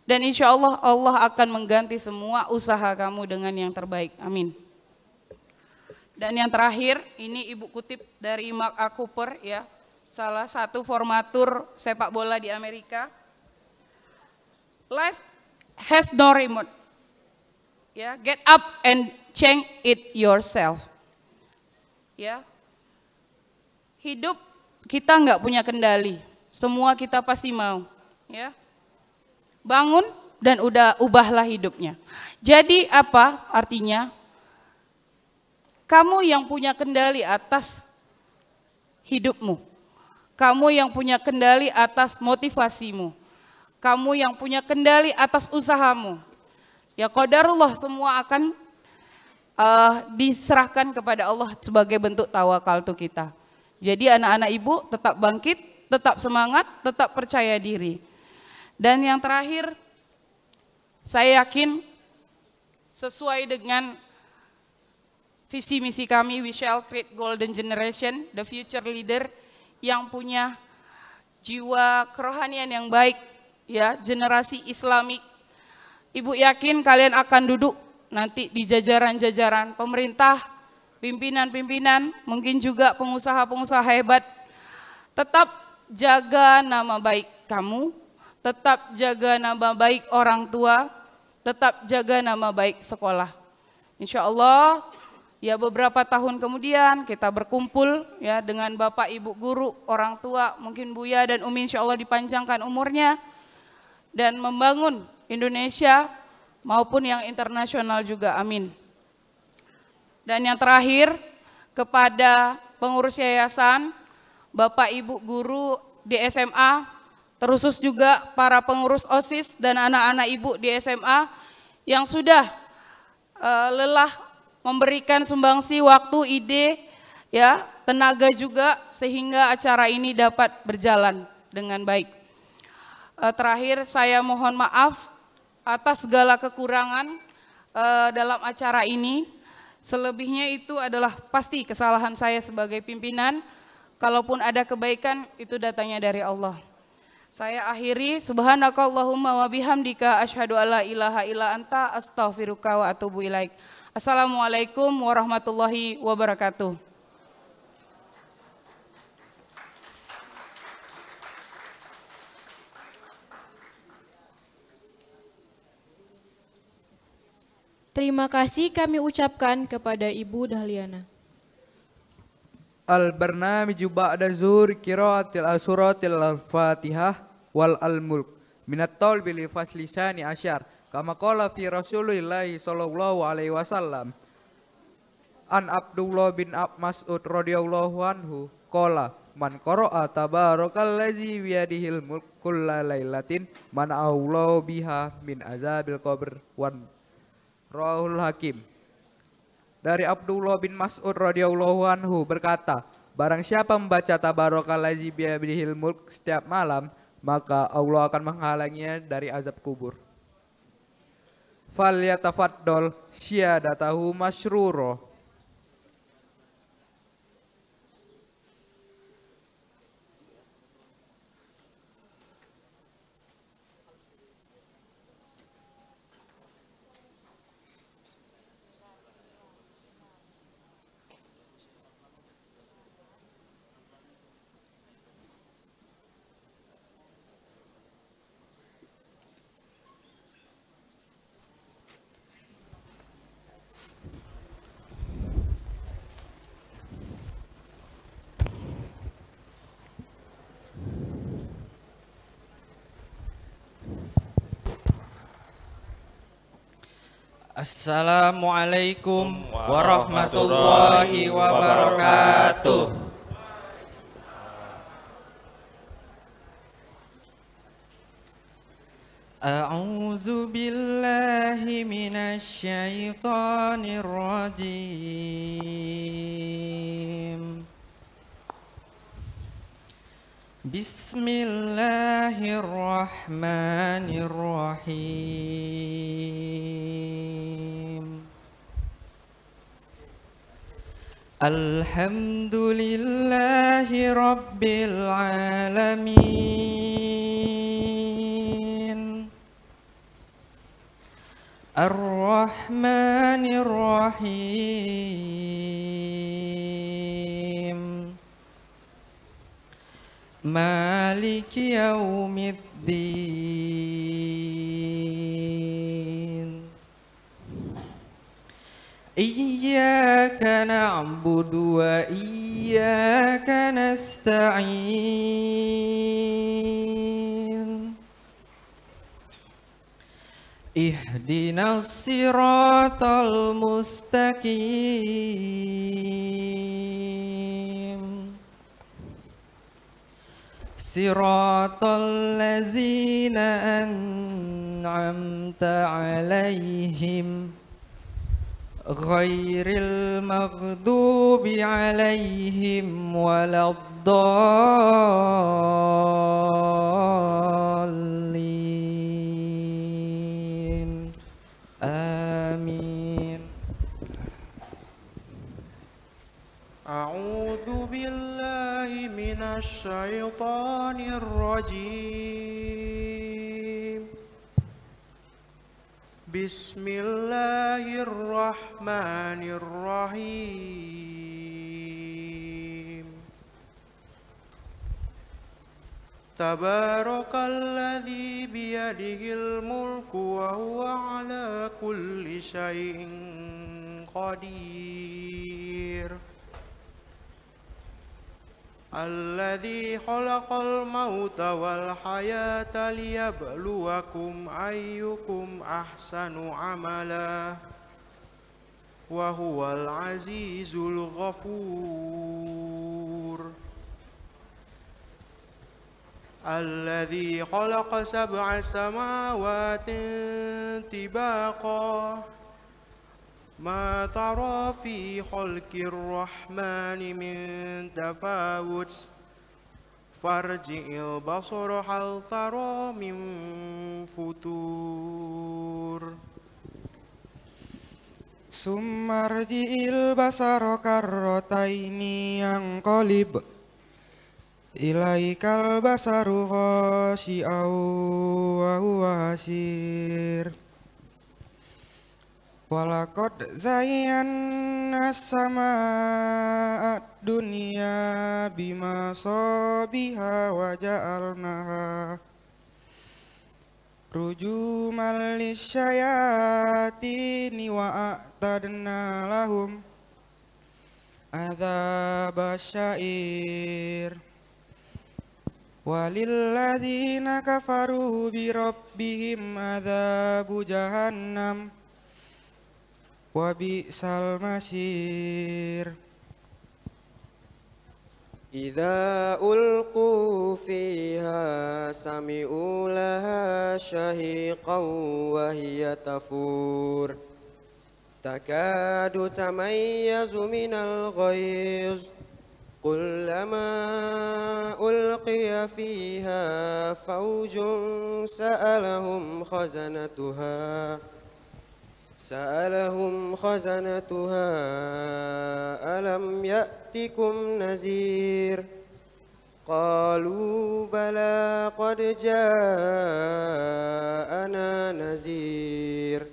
dan insya Allah Allah akan mengganti semua usaha kamu dengan yang terbaik. Amin. Dan yang terakhir, ini ibu kutip dari Mark A. Cooper, ya, salah satu formatur sepak bola di Amerika. Life has no remote. Ya, get up and change it yourself. Ya. Hidup kita nggak punya kendali, semua kita pasti mau, ya. Bangun dan ubahlah hidupnya. Jadi apa artinya? Kamu yang punya kendali atas hidupmu, kamu yang punya kendali atas motivasimu, kamu yang punya kendali atas usahamu. Ya qadarullah, semua akan diserahkan kepada Allah sebagai bentuk tawakaltu kita. Jadi anak-anak ibu tetap bangkit, tetap semangat, tetap percaya diri. Dan yang terakhir, saya yakin sesuai dengan visi misi kami, we shall create golden generation, the future leader yang punya jiwa kerohanian yang baik, ya, generasi Islamik. Ibu yakin kalian akan duduk nanti di jajaran-jajaran pemerintah, pimpinan-pimpinan, mungkin juga pengusaha-pengusaha hebat. Tetap jaga nama baik kamu, tetap jaga nama baik orang tua, tetap jaga nama baik sekolah. Insya Allah, ya beberapa tahun kemudian kita berkumpul, ya, dengan Bapak Ibu guru, orang tua, mungkin Buya dan Umi insya Allah dipanjangkan umurnya, dan membangun Indonesia maupun yang internasional juga, amin. Dan yang terakhir, kepada pengurus yayasan, Bapak Ibu guru di SMA, terkhusus juga para pengurus OSIS dan anak-anak ibu di SMA yang sudah lelah memberikan sumbangsi waktu, ide, ya, tenaga juga sehingga acara ini dapat berjalan dengan baik. Terakhir saya mohon maaf atas segala kekurangan dalam acara ini. Selebihnya itu adalah pasti kesalahan saya sebagai pimpinan. Kalaupun ada kebaikan itu datangnya dari Allah. Saya akhiri, subhanakallahumma wa bihamdika asyhadu alla ilaha illa anta astaghfiruka wa atubu ilaik. Assalamualaikum warahmatullahi wabarakatuh. Terima kasih kami ucapkan kepada Ibu Dahliana. Al-barnamiju ba'da zuhur qiraatil suratil al-Fatihah wal al-mulk minat talbi li fasli sani asyar kama qala fi Rasulillahi sallallahu alaihi wasallam an Abdullah bin Mas'ud radhiyallahu anhu qala man qara'a tabarakallazi biyadihil mulk kulla lailatin man Allahu biha min azabil qabr wan Rahul Hakim. Dari Abdullah bin Mas'ud radhiyallahu anhu berkata, barang siapa membaca tabarakallazi biyadihil mulk setiap malam, maka Allah akan menghalanginya dari azab kubur. Falyatafaddal syadatahu masyruro. Assalamualaikum warahmatullahi wabarakatuh. A'udzu billahi minasy syaithanir rajim. Bismillahirrahmanirrahim. Alhamdulillahi rabbil alamin. Ar-Rahmanir Rahim. Maliki yaumiddin. Iyyaka na'budu wa iyyaka nasta'in. Ihdinas siratal mustaqim. Siratal ladzina an'amta 'alaihim ghairil maghdubi 'alaihim waladdallin. Amin. A'udzu billahi minasy syaithanir rajim. Bismillahirrahmanirrahim. Tabarakalladzi biyadihil mulku wa huwa ala kulli syai'in qadir. Alladzi khalaqal mauta wal hayata liyabluwakum ayyukum ahsanu amala wa huwal azizul ghafur. Alladzi khalaqa sab'a samawatin tibaqa ma tara fi khalqir rahmani min tafawut farji'il basara hal tara min futur. Summarji'il basara karrataini yanqalib ilaikal basaru khashi'aw wa huwa hasir. Walaqad zayyana as-samaa'a ad-dunya bimasabiha wa ja'alnaha rujuman lisyayatini wa a'tadna lahum adzabasy sya'ir. Walilladzina kafaru bi rabbihim adzabu jahannam wa bi'sal masir. Idza ulqu fiha sami'u laha shahiqan wa hiya tafur takadu tamayyazu minal ghayz kullama ulqiya fiha fawjun sa'alahum khazanatuha alam ya'tikum nazir qalu bala qad ja'ana nazir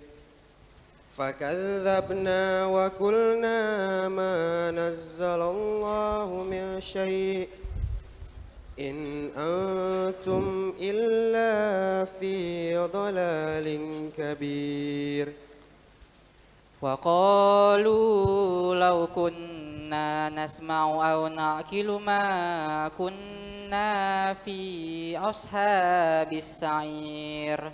fakadzabna wa qulna ma nazzalallahu min syai' in antum illa fi dhalalin kabir. وقالوا لو كنا نسمع أو نعقل ما كنا في أصحاب السعير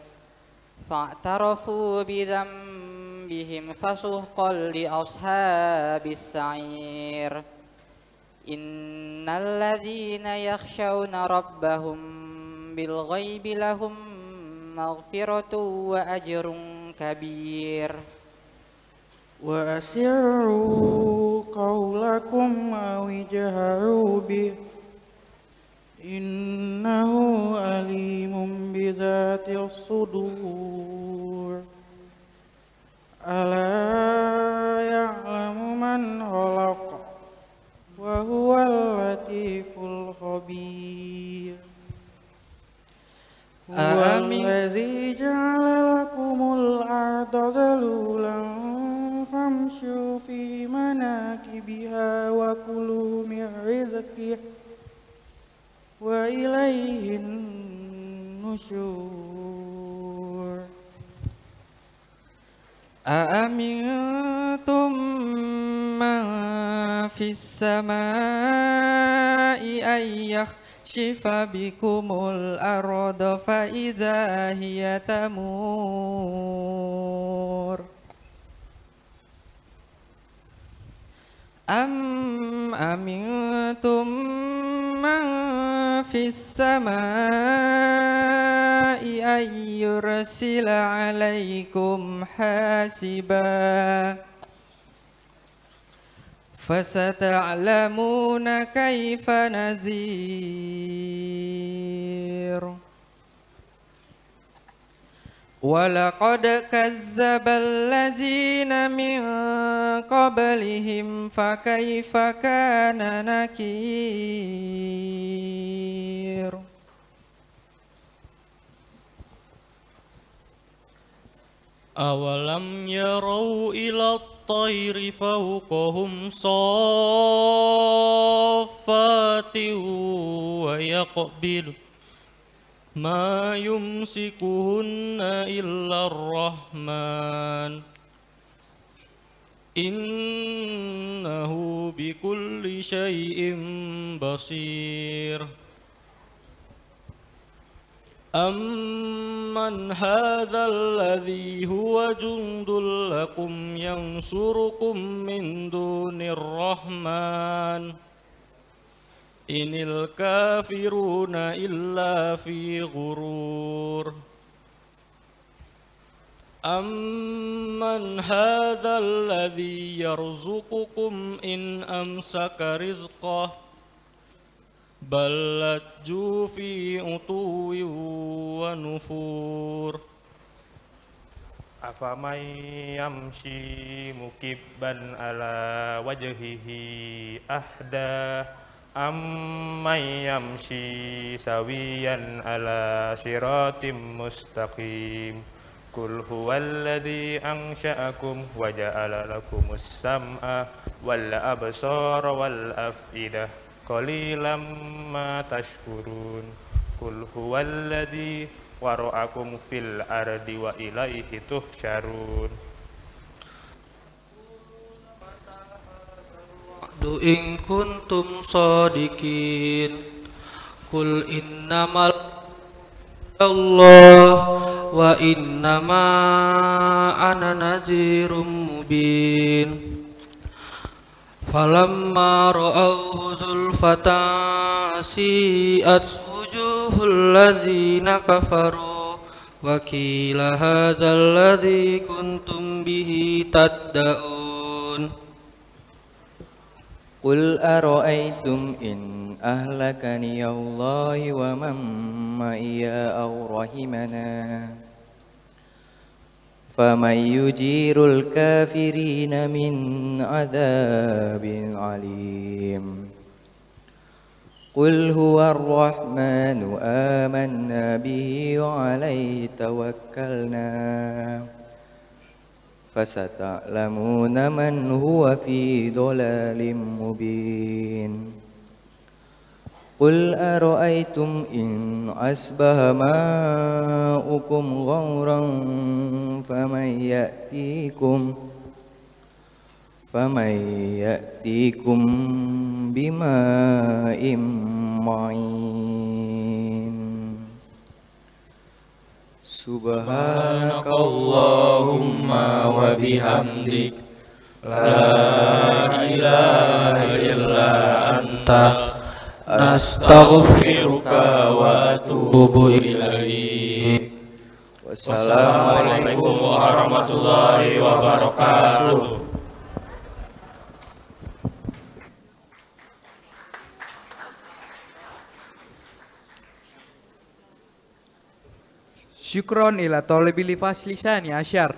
فاعترفوا بذنبهم بهم فسحقا لأصحاب السعير إن الذين يخشون ربهم بالغيب لهم مغفرة وأجر كبير وأسروا قولكم أو اجهروا به إنه عليم بذات الصدور ألا يعلم من خلق وهو اللطيف الخبير هو الذي جعل لكم الأرض ذلولا فامشوا في مناكبها وكلوا من رزقه وإليه النشور أأمنتم من في السماء أن يخسف بكم الأرض فإذا هي تمور أم أمنتم من في السماء أن يرسل عليكم حاسبا فستعلمون كيف نذير ولقد كذب الذين من قبلهم فكيف كان نكير أولم يروا إلى الطير فوقهم صافات ويقبض ما يمسكهن إلا الرحمن إنه بكل شيء بصير أمن هذا الذي هو جند لكم ينصركم من دون الرحمن إن الكافرون إلا في غرور أمن هذا الذي يرزقكم إن أمسك رزقه بل لجوا في عتو ونفور أفمن يمشي مكبا على وجهه أهدى أمن يمشي سويا على صراط مستقيم قل هو الذي أنشأكم وجعل لكم السمع والأبصار والأفئدة قليلا ما تشكرون قل هو الذي ورأكم في الأرض وإليه تحشرون إن كنتم صادقين قل إنما الله وإنما أنا نذير مبين فلما رأوه زلفة سيئت وجوه الذين كفروا وقيل هذا الذي كنتم به تدعون قل أرأيتم إن أهلكني الله ومن معي أو رحمنا فمن يجير الكافرين من عذاب عليم قل هو الرحمن آمنا به وعليه توكلنا فستعلمون من هو في ضلال مبين قل أرأيتم إن أصبح ماؤكم غورا فمن يأتيكم بماء معين Subhanakallahumma wa bihamdik, la ilaha illa anta, astaghfiruka wa atubu ilaik. Wassalamualaikum warahmatullahi wabarakatuh. Syukron ila talibil fasli tsani asyar.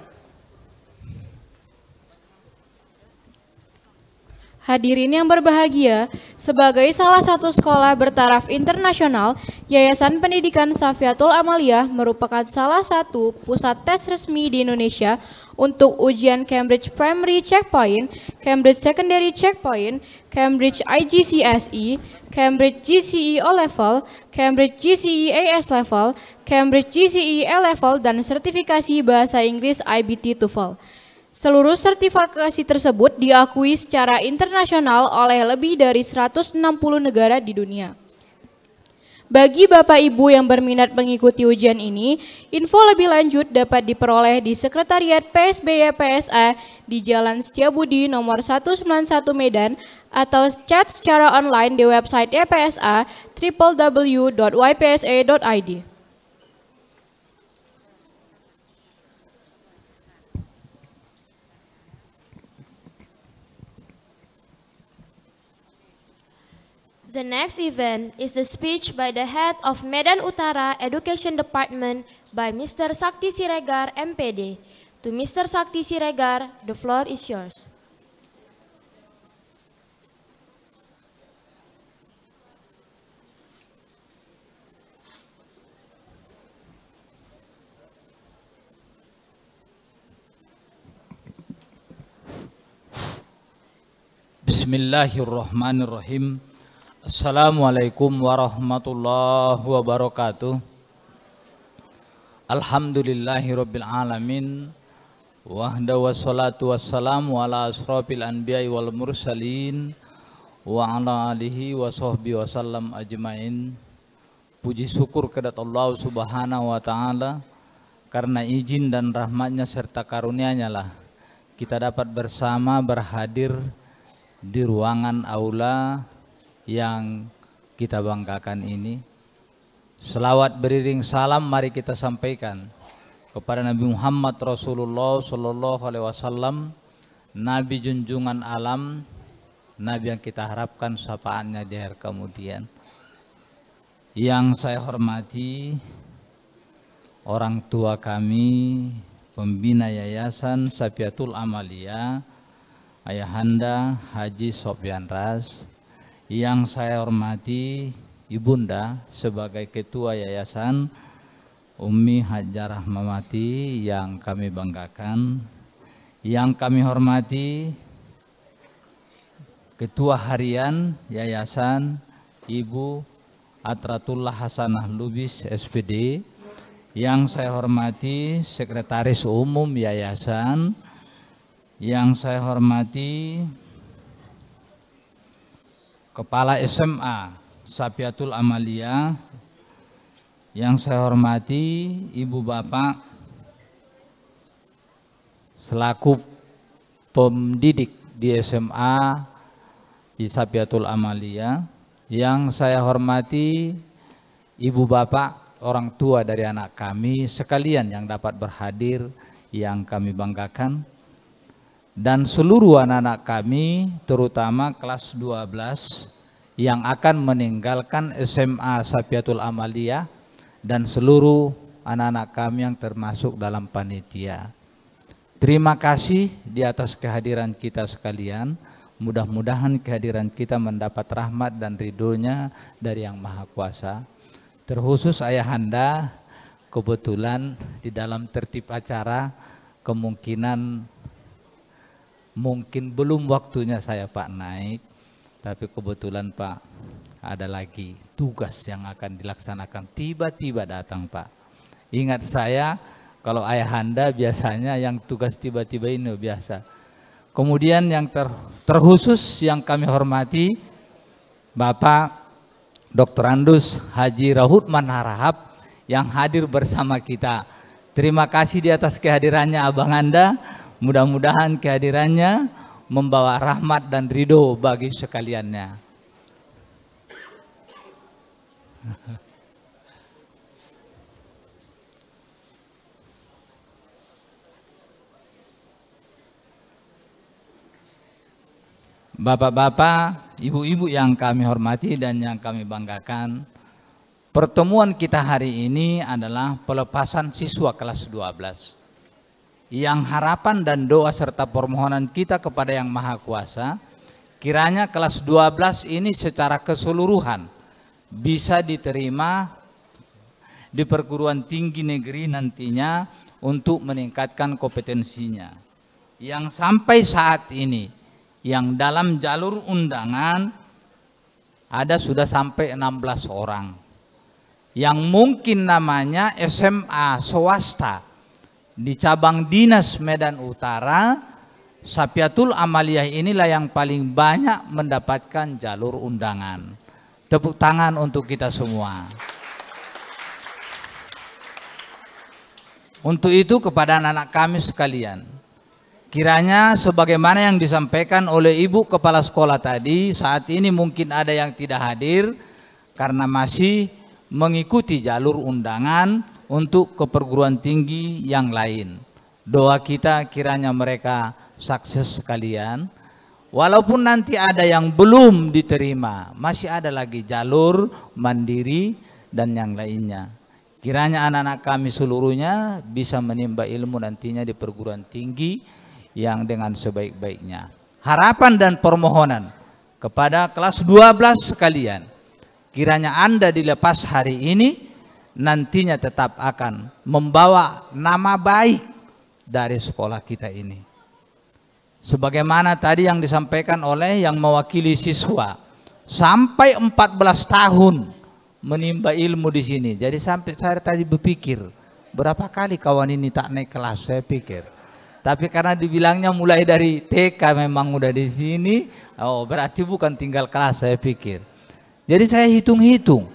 Hadirin yang berbahagia, sebagai salah satu sekolah bertaraf internasional, Yayasan Pendidikan Safiatul Amaliyah merupakan salah satu pusat tes resmi di Indonesia untuk ujian Cambridge Primary Checkpoint, Cambridge Secondary Checkpoint, Cambridge IGCSE, Cambridge GCE O-Level, Cambridge GCE AS Level, Cambridge GCE A-Level, dan sertifikasi bahasa Inggris IBT TOEFL. Seluruh sertifikasi tersebut diakui secara internasional oleh lebih dari 160 negara di dunia. Bagi Bapak Ibu yang berminat mengikuti ujian ini, info lebih lanjut dapat diperoleh di Sekretariat PSBY PSA di Jalan Setiabudi nomor 191 Medan atau chat secara online di website YPSA www.ypsa.id. The next event is the speech by the head of Medan Utara Education Department by Mr. Sakti Siregar, MPD. To Mr. Sakti Siregar, the floor is yours. Bismillahirrahmanirrahim. Assalamualaikum warahmatullahi wabarakatuh. Alhamdulillahirabbil alamin. Wahda wassalatu wassalamu ala asrofil anbiya'i wal mursalin wa ala alihi wa sahbihi wasallam ajmain. Puji syukur kepada Allah Subhanahu wa taala, karena izin dan rahmatnya serta karunia-Nya lah kita dapat bersama berhadir di ruangan aula yang kita banggakan ini. Selawat beriring salam mari kita sampaikan kepada Nabi Muhammad Rasulullah Sallallahu Alaihi Wasallam, Nabi junjungan alam, Nabi yang kita harapkan syafaatnya di hari kemudian. Yang saya hormati orang tua kami, pembina Yayasan Safiatul Amaliyah, Ayahanda Haji Sofyan Ras. Yang saya hormati Ibunda sebagai Ketua Yayasan, Umi Hajarah Mamati yang kami banggakan. Yang kami hormati Ketua Harian Yayasan, Ibu Atratullah Hasanah Lubis SPD. Yang saya hormati Sekretaris Umum Yayasan. Yang saya hormati Kepala SMA Safiatul Amaliyah. Yang saya hormati Ibu Bapak selaku pendidik di SMA di Safiatul Amaliyah. Yang saya hormati Ibu Bapak orang tua dari anak kami sekalian yang dapat berhadir, yang kami banggakan. Dan seluruh anak-anak kami, terutama kelas 12 yang akan meninggalkan SMA Safiatul Amaliyah, dan seluruh anak-anak kami yang termasuk dalam panitia. Terima kasih di atas kehadiran kita sekalian. Mudah-mudahan kehadiran kita mendapat rahmat dan ridhonya dari Yang Maha Kuasa. Terkhusus Ayahanda, kebetulan di dalam tertib acara kemungkinan mungkin belum waktunya saya Pak naik, tapi kebetulan Pak ada lagi tugas yang akan dilaksanakan, tiba-tiba datang Pak. Ingat saya, kalau Ayahanda biasanya yang tugas tiba-tiba ini biasa. Kemudian yang terkhusus yang kami hormati Bapak Dr. Andus Haji Rahutman Harahap yang hadir bersama kita Terima kasih di atas kehadirannya Abang Anda. Mudah-mudahan kehadirannya membawa rahmat dan ridho bagi sekaliannya. Bapak-bapak, ibu-ibu yang kami hormati dan yang kami banggakan, pertemuan kita hari ini adalah pelepasan siswa kelas 12. Yang harapan dan doa serta permohonan kita kepada Yang Maha Kuasa, kiranya kelas 12 ini secara keseluruhan bisa diterima di perguruan tinggi negeri nantinya untuk meningkatkan kompetensinya. Yang sampai saat ini, yang dalam jalur undangan ada sudah sampai 16 orang. Yang mungkin namanya SMA swasta di cabang dinas Medan Utara, Safiatul Amaliyah inilah yang paling banyak mendapatkan jalur undangan. Tepuk tangan untuk kita semua. Untuk itu kepada anak-anak kami sekalian, kiranya sebagaimana yang disampaikan oleh Ibu Kepala Sekolah tadi, saat ini mungkin ada yang tidak hadir karena masih mengikuti jalur undangan untuk ke perguruan tinggi yang lain. Doa kita kiranya mereka sukses sekalian. Walaupun nanti ada yang belum diterima, masih ada lagi jalur mandiri dan yang lainnya. Kiranya anak-anak kami seluruhnya bisa menimba ilmu nantinya di perguruan tinggi yang dengan sebaik-baiknya. Harapan dan permohonan kepada kelas 12 sekalian, kiranya Anda dilepas hari ini, nantinya tetap akan membawa nama baik dari sekolah kita ini. Sebagaimana tadi yang disampaikan oleh yang mewakili siswa, sampai 14 tahun menimba ilmu di sini. Jadi sampai saya tadi berpikir, berapa kali kawan ini tak naik kelas, saya pikir. Tapi karena dibilangnya mulai dari TK memang udah di sini, oh berarti bukan tinggal kelas, saya pikir. Jadi saya hitung-hitung,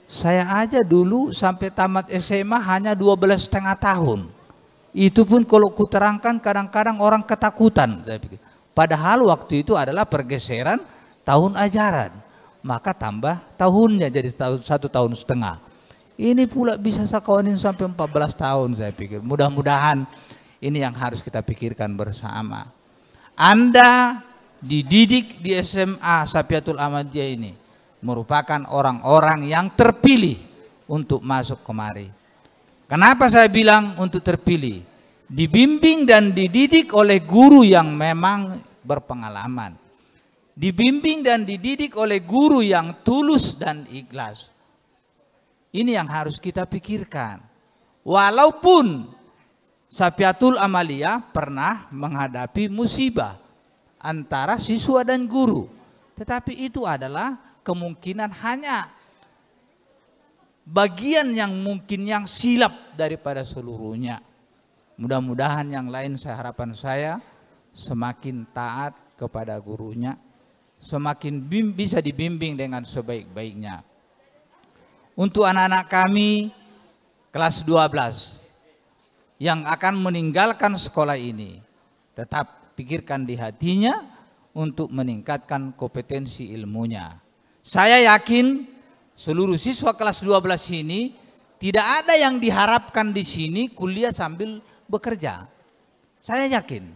saya aja dulu sampai tamat SMA hanya 12,5 tahun. Itu pun kalau kuterangkan kadang-kadang orang ketakutan, saya pikir. Padahal waktu itu adalah pergeseran tahun ajaran, maka tambah tahunnya jadi 1,5 tahun. Ini pula bisa sakawanin sampai 14 tahun, saya pikir. Mudah-mudahan ini yang harus kita pikirkan bersama. Anda dididik di SMA Safiatul Amaliyah ini merupakan orang-orang yang terpilih untuk masuk kemari. Kenapa saya bilang untuk terpilih? Dibimbing dan dididik oleh guru yang memang berpengalaman. Dibimbing dan dididik oleh guru yang tulus dan ikhlas. Ini yang harus kita pikirkan. Walaupun Safiatul Amaliyah pernah menghadapi musibah antara siswa dan guru, tetapi itu adalah kemungkinan hanya bagian yang mungkin yang silap daripada seluruhnya. Mudah-mudahan yang lain harapan saya semakin taat kepada gurunya, semakin bisa dibimbing dengan sebaik-baiknya. Untuk anak-anak kami kelas 12 yang akan meninggalkan sekolah ini, tetap pikirkan di hatinya untuk meningkatkan kompetensi ilmunya. Saya yakin seluruh siswa kelas 12 ini tidak ada yang diharapkan di sini kuliah sambil bekerja. Saya yakin.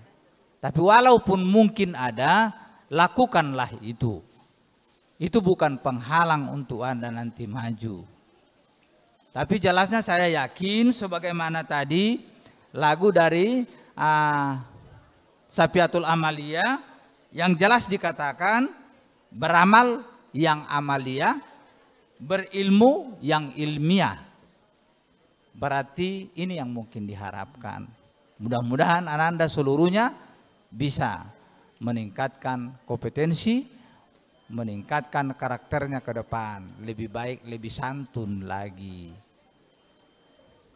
Tapi walaupun mungkin ada, lakukanlah itu. Itu bukan penghalang untuk Anda nanti maju. Tapi jelasnya saya yakin sebagaimana tadi lagu dari Safiatul Amaliyah yang jelas dikatakan beramal yang amaliyah, berilmu yang ilmiah. Berarti ini yang mungkin diharapkan. Mudah-mudahan Anda seluruhnya bisa meningkatkan kompetensi, meningkatkan karakternya ke depan, lebih baik, lebih santun lagi.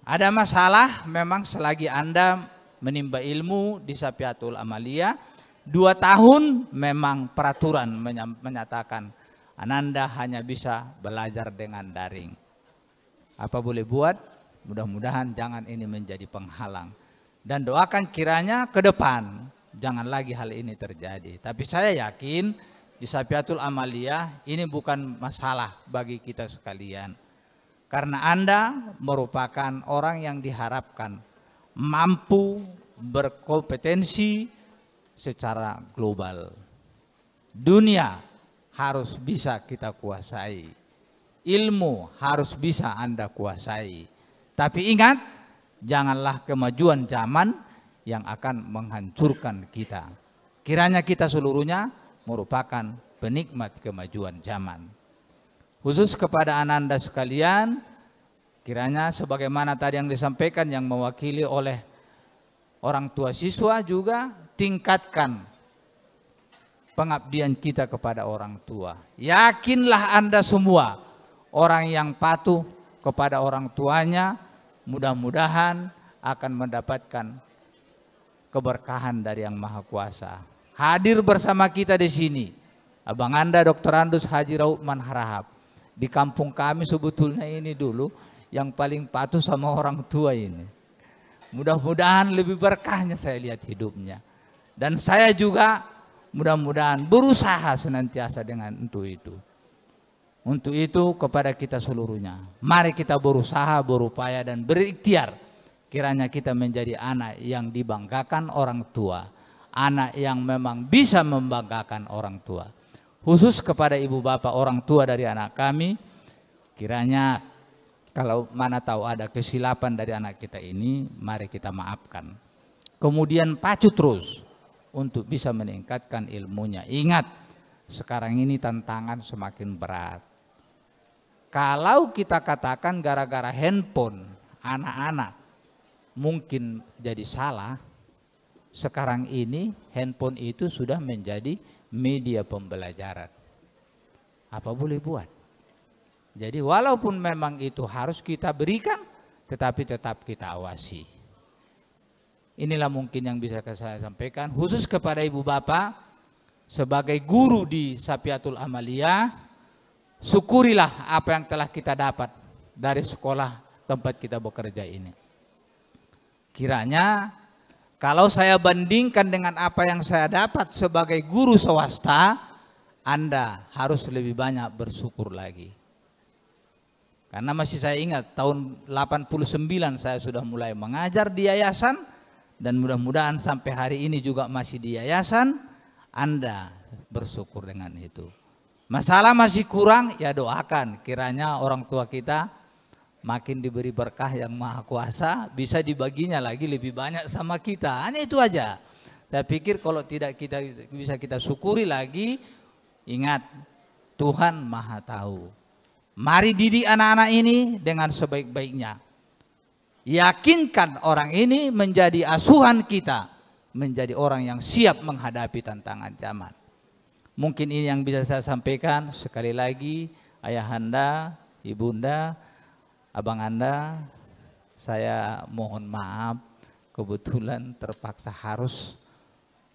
Ada masalah memang selagi Anda menimba ilmu di Safiatul Amaliyah, 2 tahun memang peraturan menyatakan Anda hanya bisa belajar dengan daring. Apa boleh buat? Mudah-mudahan jangan ini menjadi penghalang. Dan doakan kiranya ke depan jangan lagi hal ini terjadi. Tapi saya yakin di Safiatul Amaliyah ini bukan masalah bagi kita sekalian. Karena Anda merupakan orang yang diharapkan mampu berkompetensi secara global. Dunia harus bisa kita kuasai. Ilmu harus bisa Anda kuasai. Tapi ingat, janganlah kemajuan zaman yang akan menghancurkan kita. Kiranya kita seluruhnya merupakan penikmat kemajuan zaman. Khusus kepada Ananda sekalian, kiranya sebagaimana tadi yang disampaikan yang mewakili oleh orang tua siswa juga tingkatkan pengabdian kita kepada orang tua. Yakinlah Anda semua orang yang patuh kepada orang tuanya mudah-mudahan akan mendapatkan keberkahan dari Yang Maha Kuasa. Hadir bersama kita di sini Abang Anda Dr. Andus Haji Rautman Harahap. Di kampung kami sebetulnya ini dulu yang paling patuh sama orang tua ini. Mudah-mudahan lebih berkahnya saya lihat hidupnya. Dan saya juga mudah-mudahan berusaha senantiasa dengan untuk itu. Untuk itu kepada kita seluruhnya, mari kita berusaha, berupaya dan berikhtiar. Kiranya kita menjadi anak yang dibanggakan orang tua. Anak yang memang bisa membanggakan orang tua. Khusus kepada ibu bapak orang tua dari anak kami, kiranya kalau mana tahu ada kesilapan dari anak kita ini, mari kita maafkan. Kemudian pacu terus untuk bisa meningkatkan ilmunya. Ingat, sekarang ini tantangan semakin berat. Kalau kita katakan gara-gara handphone anak-anak mungkin jadi salah, sekarang ini handphone itu sudah menjadi media pembelajaran. Apa boleh buat? Jadi walaupun memang itu harus kita berikan, tetapi tetap kita awasi. Inilah mungkin yang bisa saya sampaikan khusus kepada ibu bapak sebagai guru di Safiatul Amaliyah. Syukurilah apa yang telah kita dapat dari sekolah tempat kita bekerja ini. Kiranya kalau saya bandingkan dengan apa yang saya dapat sebagai guru swasta, Anda harus lebih banyak bersyukur lagi. Karena masih saya ingat tahun 89 saya sudah mulai mengajar di yayasan dan mudah-mudahan sampai hari ini juga masih di yayasan. Anda bersyukur dengan itu. Masalah masih kurang, ya doakan kiranya orang tua kita makin diberi berkah yang Maha Kuasa, bisa dibaginya lagi lebih banyak sama kita. Hanya itu aja. Saya pikir kalau tidak bisa kita syukuri lagi, ingat Tuhan Maha Tahu. Mari didik anak-anak ini dengan sebaik-baiknya. Yakinkan orang ini menjadi asuhan kita, menjadi orang yang siap menghadapi tantangan zaman. Mungkin ini yang bisa saya sampaikan. Sekali lagi, ayahanda, ibunda, abang Anda, saya mohon maaf kebetulan terpaksa harus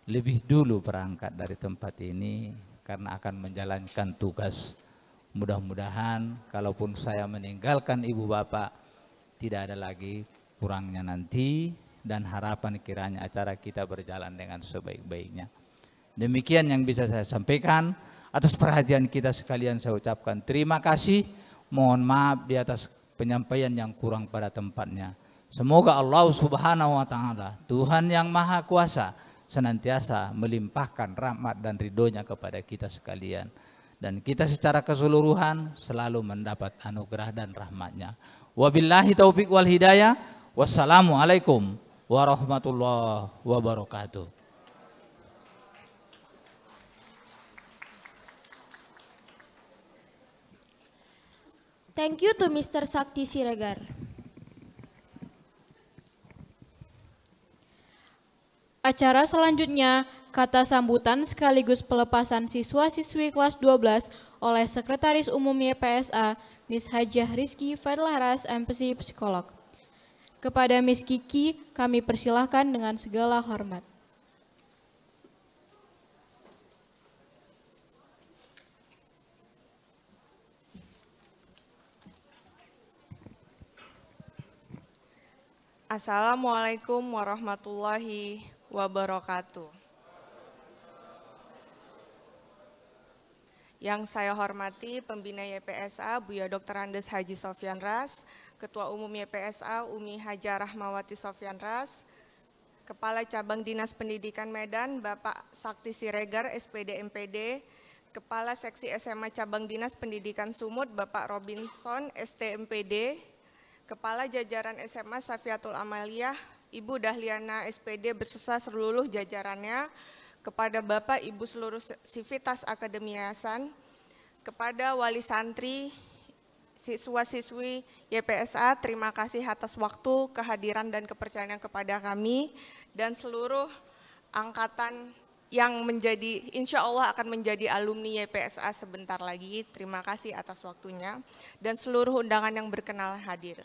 lebih dulu berangkat dari tempat ini karena akan menjalankan tugas. Mudah-mudahan kalaupun saya meninggalkan ibu bapak tidak ada lagi kurangnya nanti dan harapan kiranya acara kita berjalan dengan sebaik-baiknya. Demikian yang bisa saya sampaikan. Atas perhatian kita sekalian saya ucapkan terima kasih. Mohon maaf di atas penyampaian yang kurang pada tempatnya. Semoga Allah Subhanahu wa Ta'ala, Tuhan yang Maha Kuasa, senantiasa melimpahkan rahmat dan ridhonya kepada kita sekalian. Dan kita secara keseluruhan selalu mendapat anugerah dan rahmatnya. Wabillahi taufiq wal hidayah. Wassalamualaikum warahmatullahi wabarakatuh. Thank you to Mr. Sakti Siregar. Acara selanjutnya, kata sambutan sekaligus pelepasan siswa-siswi kelas 12 oleh Sekretaris Umum YPSA, Miss Hajah Rizky Fadlaras, MPC Psikolog. Kepada Miss Kiki, kami persilahkan dengan segala hormat. Assalamualaikum warahmatullahi wabarakatuh. Yang saya hormati Pembina YPSA Buya Dr. Andes Haji Sofyan Ras, Ketua Umum YPSA Umi Haja Rahmawati Sofyan Ras, Kepala Cabang Dinas Pendidikan Medan Bapak Sakti Siregar SPD MPD, Kepala Seksi SMA Cabang Dinas Pendidikan Sumut Bapak Robinson ST MPD, Kepala Jajaran SMA Safiatul Amaliyah, Ibu Dahliana SPD beserta seluruh jajarannya, kepada Bapak Ibu seluruh sivitas Akademi Yayasan, kepada wali santri, siswa-siswi YPSA, terima kasih atas waktu, kehadiran dan kepercayaan kepada kami, dan seluruh angkatan yang menjadi, insya Allah akan menjadi alumni YPSA sebentar lagi, terima kasih atas waktunya, dan seluruh undangan yang berkenan hadir.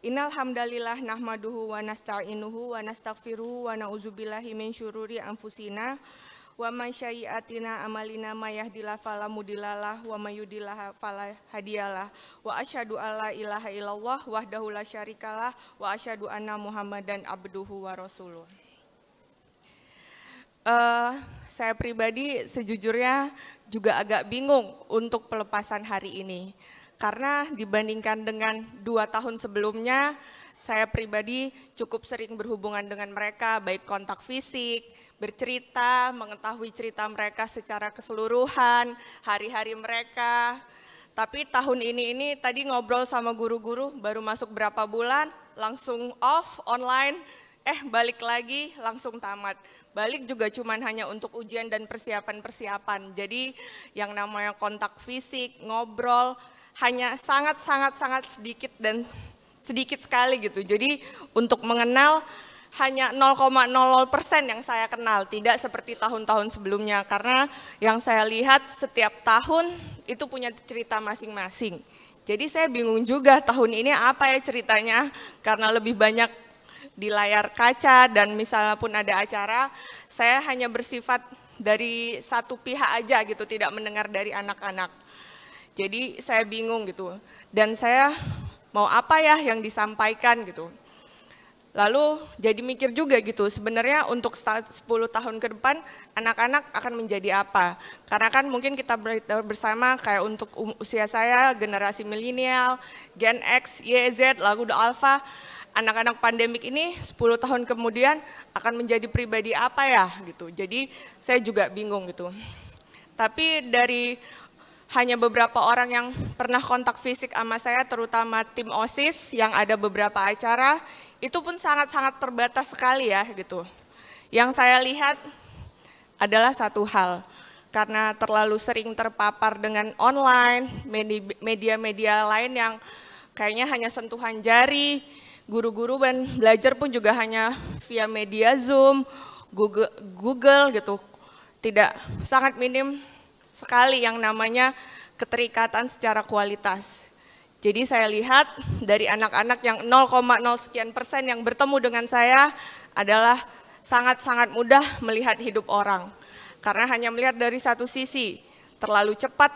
Innal hamdalillah nahmaduhu wa nasta'inuhu wa nastaghfiruhu wa na'udzubillahi min syururi anfusina wa man sayyi'atina amalina may yahdihillahu fala mudhillalah wa may yudhlil fala hadiyalah wa asyhadu alla ilaha illallah wahdahu la syarikalah wa asyhadu anna muhammadan abduhu wa rasuluh. Saya pribadi sejujurnya juga agak bingung untuk pelepasan hari ini. Karena dibandingkan dengan 2 tahun sebelumnya, saya pribadi cukup sering berhubungan dengan mereka, baik kontak fisik, bercerita, mengetahui cerita mereka secara keseluruhan, hari-hari mereka. Tapi tahun ini tadi ngobrol sama guru-guru, baru masuk berapa bulan, langsung off, online, balik lagi, langsung tamat. Balik juga cuman hanya untuk ujian dan persiapan-persiapan. Jadi yang namanya kontak fisik, ngobrol, hanya sangat sedikit dan sedikit sekali gitu. Jadi untuk mengenal hanya 0,00% yang saya kenal, tidak seperti tahun-tahun sebelumnya. Karena yang saya lihat setiap tahun itu punya cerita masing-masing. Jadi saya bingung juga tahun ini apa ya ceritanya, karena lebih banyak di layar kaca dan misalnya pun ada acara, saya hanya bersifat dari satu pihak aja gitu, tidak mendengar dari anak-anak. Jadi saya bingung gitu, dan saya mau apa ya yang disampaikan gitu. Lalu jadi mikir juga gitu, sebenarnya untuk 10 tahun ke depan anak-anak akan menjadi apa? Karena kan mungkin kita bersama kayak untuk usia saya, generasi milenial, Gen X, Y, Z, lalu The Alpha, anak-anak pandemik ini 10 tahun kemudian akan menjadi pribadi apa ya gitu. Jadi saya juga bingung gitu. Tapi dari hanya beberapa orang yang pernah kontak fisik sama saya, terutama tim OSIS yang ada beberapa acara, itu pun sangat-sangat terbatas sekali ya gitu. Yang saya lihat adalah satu hal, karena terlalu sering terpapar dengan online, media-media lain yang kayaknya hanya sentuhan jari, guru-guru dan belajar pun juga hanya via media Zoom, Google gitu, tidak, sangat minim sekali yang namanya keterikatan secara kualitas. Jadi saya lihat dari anak-anak yang 0,0 sekian% yang bertemu dengan saya adalah sangat-sangat mudah melihat hidup orang. Karena hanya melihat dari satu sisi, terlalu cepat,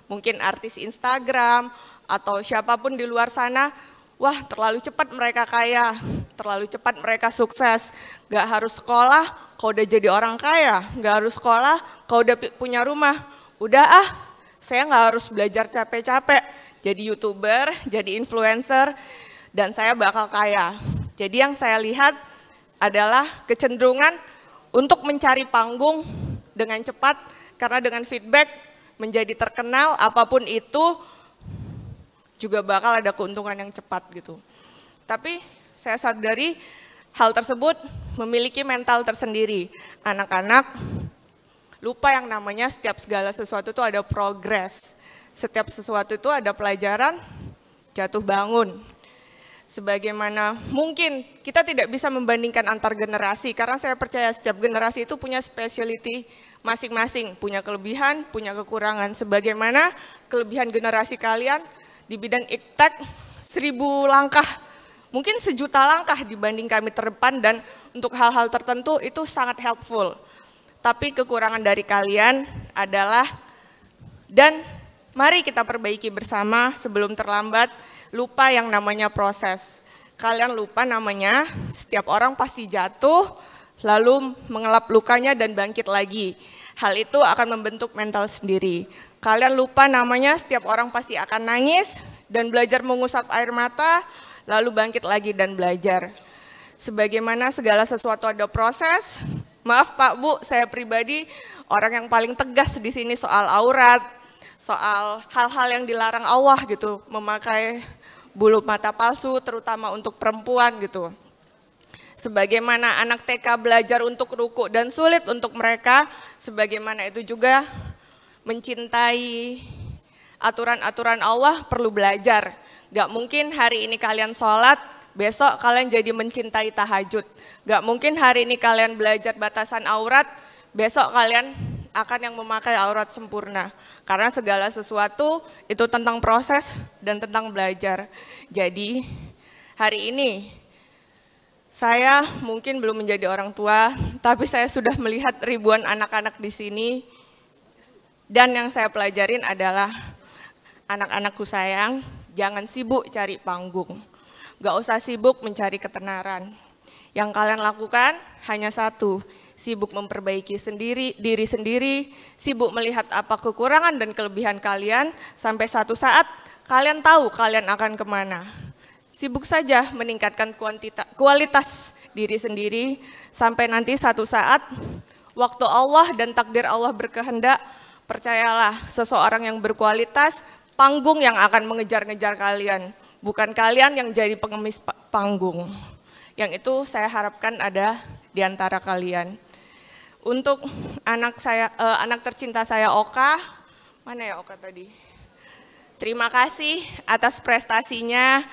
mungkin artis Instagram atau siapapun di luar sana, wah terlalu cepat mereka kaya, terlalu cepat mereka sukses, gak harus sekolah, kau udah jadi orang kaya, gak harus sekolah, kau udah punya rumah, udah saya gak harus belajar capek-capek, jadi YouTuber, jadi influencer, dan saya bakal kaya. Jadi yang saya lihat adalah kecenderungan untuk mencari panggung dengan cepat, karena dengan feedback menjadi terkenal, apapun itu juga bakal ada keuntungan yang cepat gitu. Tapi saya sadari hal tersebut memiliki mental tersendiri. Anak-anak lupa yang namanya setiap segala sesuatu itu ada progres. Setiap sesuatu itu ada pelajaran, jatuh bangun. Sebagaimana mungkin kita tidak bisa membandingkan antar generasi, karena saya percaya setiap generasi itu punya specialty masing-masing, punya kelebihan, punya kekurangan. Sebagaimana kelebihan generasi kalian di bidang iptek 1000 langkah, mungkin 1 juta langkah dibanding kami terdepan, dan untuk hal-hal tertentu itu sangat helpful. Tapi kekurangan dari kalian adalah, dan mari kita perbaiki bersama sebelum terlambat, lupa yang namanya proses. kalian lupa namanya, setiap orang pasti jatuh, lalu mengelap lukanya dan bangkit lagi. Hal itu akan membentuk mental sendiri. Kalian lupa namanya, setiap orang pasti akan nangis dan belajar mengusap air mata, lalu bangkit lagi dan belajar. Sebagaimana segala sesuatu ada proses, maaf Pak Bu, saya pribadi orang yang paling tegas di sini soal aurat, soal hal-hal yang dilarang Allah gitu, memakai bulu mata palsu terutama untuk perempuan gitu. Sebagaimana anak TK belajar untuk ruku dan sulit untuk mereka, sebagaimana itu juga mencintai aturan-aturan Allah perlu belajar. Gak mungkin hari ini kalian sholat, besok kalian jadi mencintai tahajud. Gak mungkin hari ini kalian belajar batasan aurat, besok kalian akan yang memakai aurat sempurna. Karena segala sesuatu itu tentang proses dan tentang belajar. Jadi hari ini saya mungkin belum menjadi orang tua, tapi saya sudah melihat ribuan anak-anak di sini. Dan yang saya pelajarin adalah anak-anakku sayang, jangan sibuk cari panggung. Gak usah sibuk mencari ketenaran. Yang kalian lakukan hanya satu, sibuk memperbaiki diri sendiri, sibuk melihat apa kekurangan dan kelebihan kalian, sampai satu saat kalian tahu kalian akan kemana. Sibuk saja meningkatkan kualitas diri sendiri, sampai nanti satu saat waktu Allah dan takdir Allah berkehendak, percayalah seseorang yang berkualitas, panggung yang akan mengejar-ngejar kalian, bukan kalian yang jadi pengemis panggung. Yang itu saya harapkan ada di antara kalian. Untuk anak tercinta saya Oka, mana ya Oka tadi? Terima kasih atas prestasinya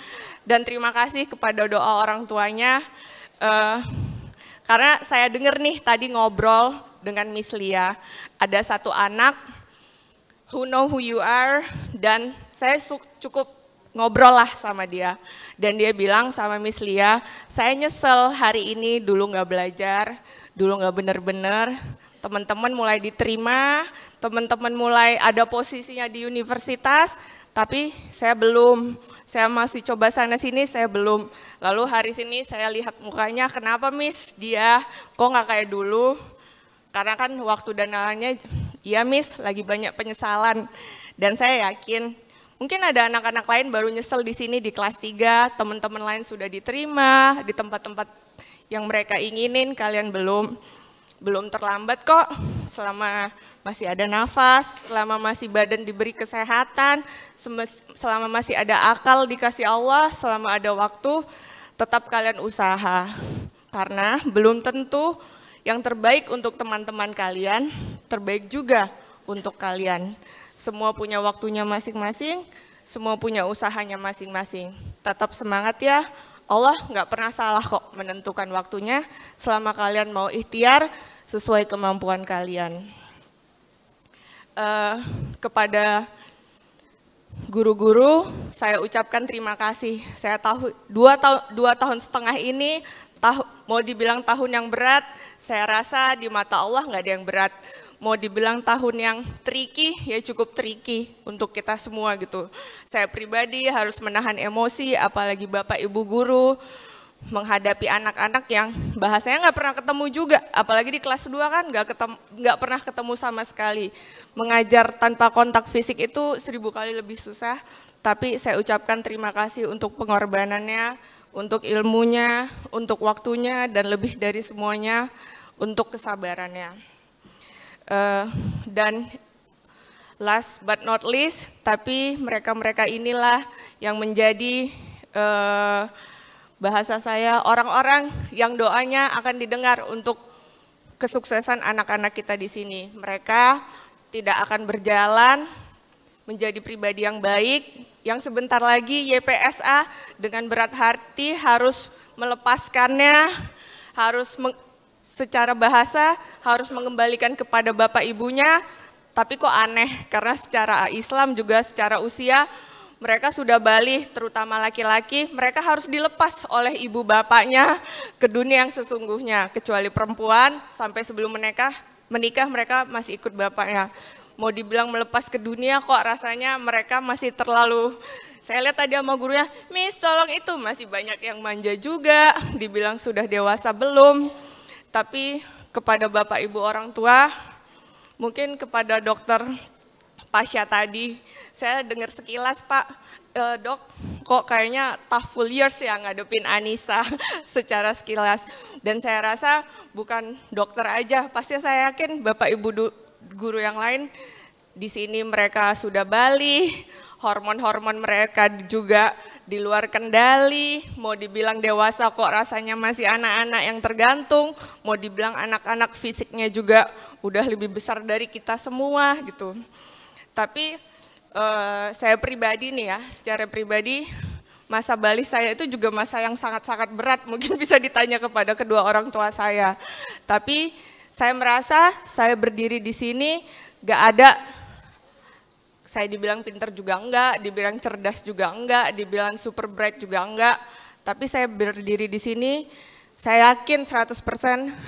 dan terima kasih kepada doa orang tuanya. Karena saya dengar nih tadi ngobrol dengan Miss Lia, ada satu anak who know who you are, dan saya cukup ngobrol lah sama dia. Dan dia bilang sama Miss Lia, saya nyesel hari ini dulu nggak belajar, dulu nggak bener-bener, teman-teman mulai diterima, teman-teman mulai ada posisinya di universitas, tapi saya belum, saya masih coba sana sini, saya belum. Lalu hari ini saya lihat mukanya, kenapa Miss dia kok nggak kayak dulu? Karena kan waktu dan lainnya, iya Miss lagi banyak penyesalan. Dan saya yakin mungkin ada anak-anak lain baru nyesel di sini di kelas 3, teman-teman lain sudah diterima di tempat-tempat yang mereka inginin, kalian belum. Belum terlambat kok, selama masih ada nafas, selama masih badan diberi kesehatan, selama masih ada akal dikasih Allah, selama ada waktu, tetap kalian usaha. Karena belum tentu yang terbaik untuk teman-teman kalian, terbaik juga untuk kalian. Semua punya waktunya masing-masing, semua punya usahanya masing-masing. Tetap semangat ya, Allah nggak pernah salah kok menentukan waktunya selama kalian mau ikhtiar sesuai kemampuan kalian. Kepada guru-guru, saya ucapkan terima kasih. Saya tahu 2 tahun setengah ini, mau dibilang tahun yang berat, saya rasa di mata Allah nggak ada yang berat. Mau dibilang tahun yang tricky, ya cukup tricky untuk kita semua gitu. Saya pribadi harus menahan emosi, apalagi Bapak Ibu guru, menghadapi anak-anak yang bahasanya nggak pernah ketemu juga, apalagi di kelas 2 kan nggak pernah ketemu sama sekali. Mengajar tanpa kontak fisik itu 1000 kali lebih susah, tapi saya ucapkan terima kasih untuk pengorbanannya, untuk ilmunya, untuk waktunya, dan lebih dari semuanya, untuk kesabarannya. Dan last but not least, tapi mereka-mereka inilah yang menjadi bahasa saya orang-orang yang doanya akan didengar untuk kesuksesan anak-anak kita di sini. Mereka tidak akan berjalan menjadi pribadi yang baik, yang sebentar lagi YPSA dengan berat hati harus melepaskannya, harus secara bahasa harus mengembalikan kepada bapak ibunya, tapi kok aneh karena secara Islam juga secara usia mereka sudah balik, terutama laki-laki, mereka harus dilepas oleh ibu bapaknya ke dunia yang sesungguhnya, kecuali perempuan sampai sebelum menikah mereka masih ikut bapaknya. Mau dibilang melepas ke dunia kok rasanya mereka masih terlalu Saya lihat tadi sama gurunya, Miss tolong itu, masih banyak yang manja juga, dibilang sudah dewasa belum. Tapi kepada Bapak Ibu orang tua, mungkin kepada dokter Pasya tadi, saya dengar sekilas, Pak, dok, kok kayaknya tough full years ya ngadepin Anissa secara sekilas. Dan saya rasa bukan dokter aja, pasti saya yakin Bapak Ibu guru yang lain di sini mereka sudah balik, hormon-hormon mereka juga di luar kendali, mau dibilang dewasa kok rasanya masih anak-anak yang tergantung, mau dibilang anak-anak fisiknya juga udah lebih besar dari kita semua gitu. Tapi saya pribadi nih ya, secara pribadi masa balik saya itu juga masa yang sangat-sangat berat, mungkin bisa ditanya kepada kedua orang tua saya. Tapi saya merasa saya berdiri di sini gak ada, saya dibilang pinter juga enggak, dibilang cerdas juga enggak, dibilang super bright juga enggak. Tapi saya berdiri di sini, saya yakin 100%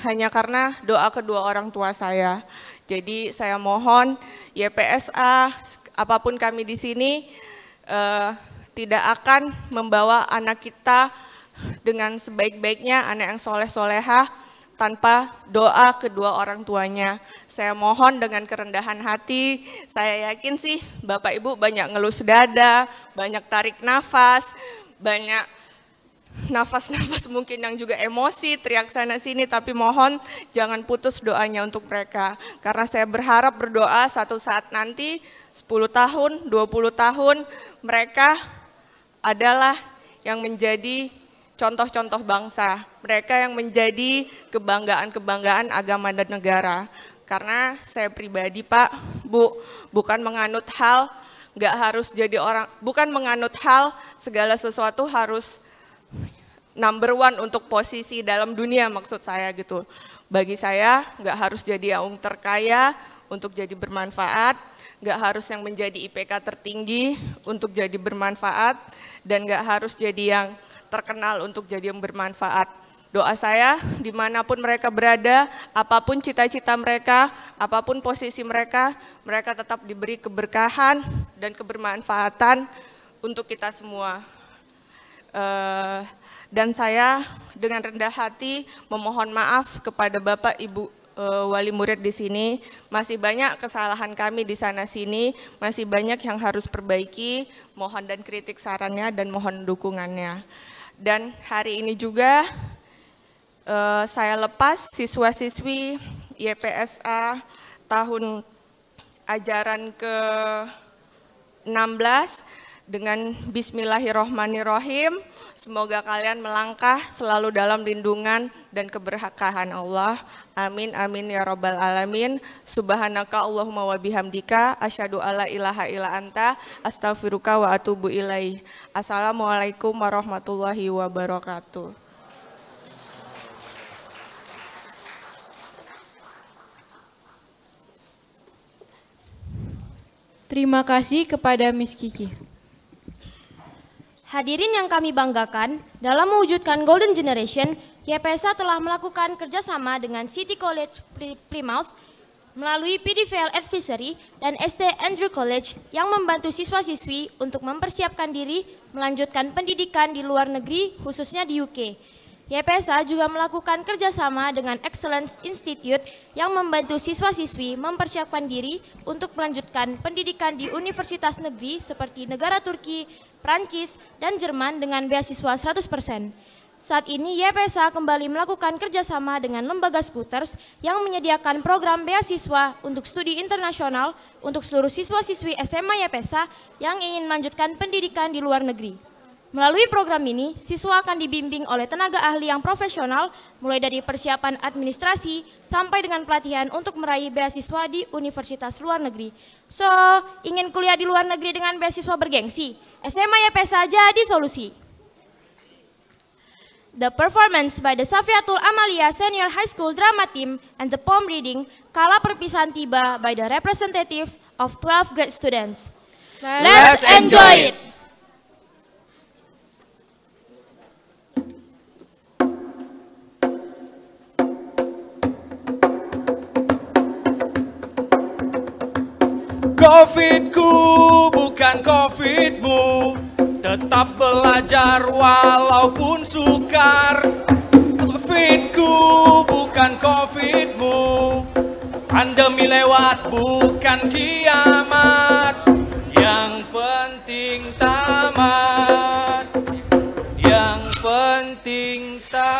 hanya karena doa kedua orang tua saya. Jadi saya mohon YPSA, apapun kami di sini, tidak akan membawa anak kita dengan sebaik-baiknya, anak yang soleh-solehah, tanpa doa kedua orang tuanya. Saya mohon dengan kerendahan hati, saya yakin sih Bapak Ibu banyak ngelus dada, banyak tarik nafas, banyak nafas-nafas mungkin yang juga emosi, teriak sana sini, tapi mohon jangan putus doanya untuk mereka. Karena saya berharap berdoa satu saat nanti 10 tahun, 20 tahun mereka adalah yang menjadi contoh-contoh bangsa. Mereka yang menjadi kebanggaan-kebanggaan agama dan negara. Karena saya pribadi Pak, Bu, bukan menganut hal, nggak harus jadi orang, bukan menganut hal segala sesuatu harus number one untuk posisi dalam dunia maksud saya gitu. Bagi saya nggak harus jadi yang terkaya untuk jadi bermanfaat, nggak harus yang menjadi IPK tertinggi untuk jadi bermanfaat, dan nggak harus jadi yang terkenal untuk jadi yang bermanfaat. Doa saya dimanapun mereka berada, apapun cita-cita mereka, apapun posisi mereka, mereka tetap diberi keberkahan dan kebermanfaatan untuk kita semua. Dan saya dengan rendah hati memohon maaf kepada Bapak Ibu wali murid di sini. Masih banyak kesalahan kami di sana sini, masih banyak yang harus perbaiki. Mohon dan kritik sarannya dan mohon dukungannya. Dan hari ini juga saya lepas siswa-siswi YPSA tahun ajaran ke-16 dengan Bismillahirrohmanirrohim. Semoga kalian melangkah selalu dalam lindungan dan keberkahan Allah. Amin, amin ya rabbal alamin. Subhanaka Allahumma wa bihamdika, asyhadu alla ilaha illa anta, astaghfiruka wa atubu ilaih. Assalamualaikum warahmatullahi wabarakatuh. Terima kasih kepada Miss Kiki. Hadirin yang kami banggakan, dalam mewujudkan Golden Generation, YPSA telah melakukan kerjasama dengan City College Plymouth melalui PDVL Advisory dan ST Andrew College yang membantu siswa-siswi untuk mempersiapkan diri melanjutkan pendidikan di luar negeri, khususnya di UK. YPSA juga melakukan kerjasama dengan Excellence Institute yang membantu siswa-siswi mempersiapkan diri untuk melanjutkan pendidikan di universitas negeri seperti negara Turki, Prancis, dan Jerman dengan beasiswa 100%. Saat ini YPSA kembali melakukan kerjasama dengan lembaga Scooters yang menyediakan program beasiswa untuk studi internasional untuk seluruh siswa-siswi SMA YPSA yang ingin melanjutkan pendidikan di luar negeri. Melalui program ini, siswa akan dibimbing oleh tenaga ahli yang profesional, mulai dari persiapan administrasi sampai dengan pelatihan untuk meraih beasiswa di universitas luar negeri. So, ingin kuliah di luar negeri dengan beasiswa bergengsi? SMA YPSA jadi solusi. The performance by the Safiatul Amalia Senior High School Drama Team and the poem reading Kala Perpisahan Tiba by the representatives of 12th grade students. Let's enjoy it! Covidku bukan Covidmu, Tetap belajar walaupun sukar. Covid-ku bukan Covid-mu. Pandemi lewat bukan kiamat. Yang penting tamat. Yang penting tamat.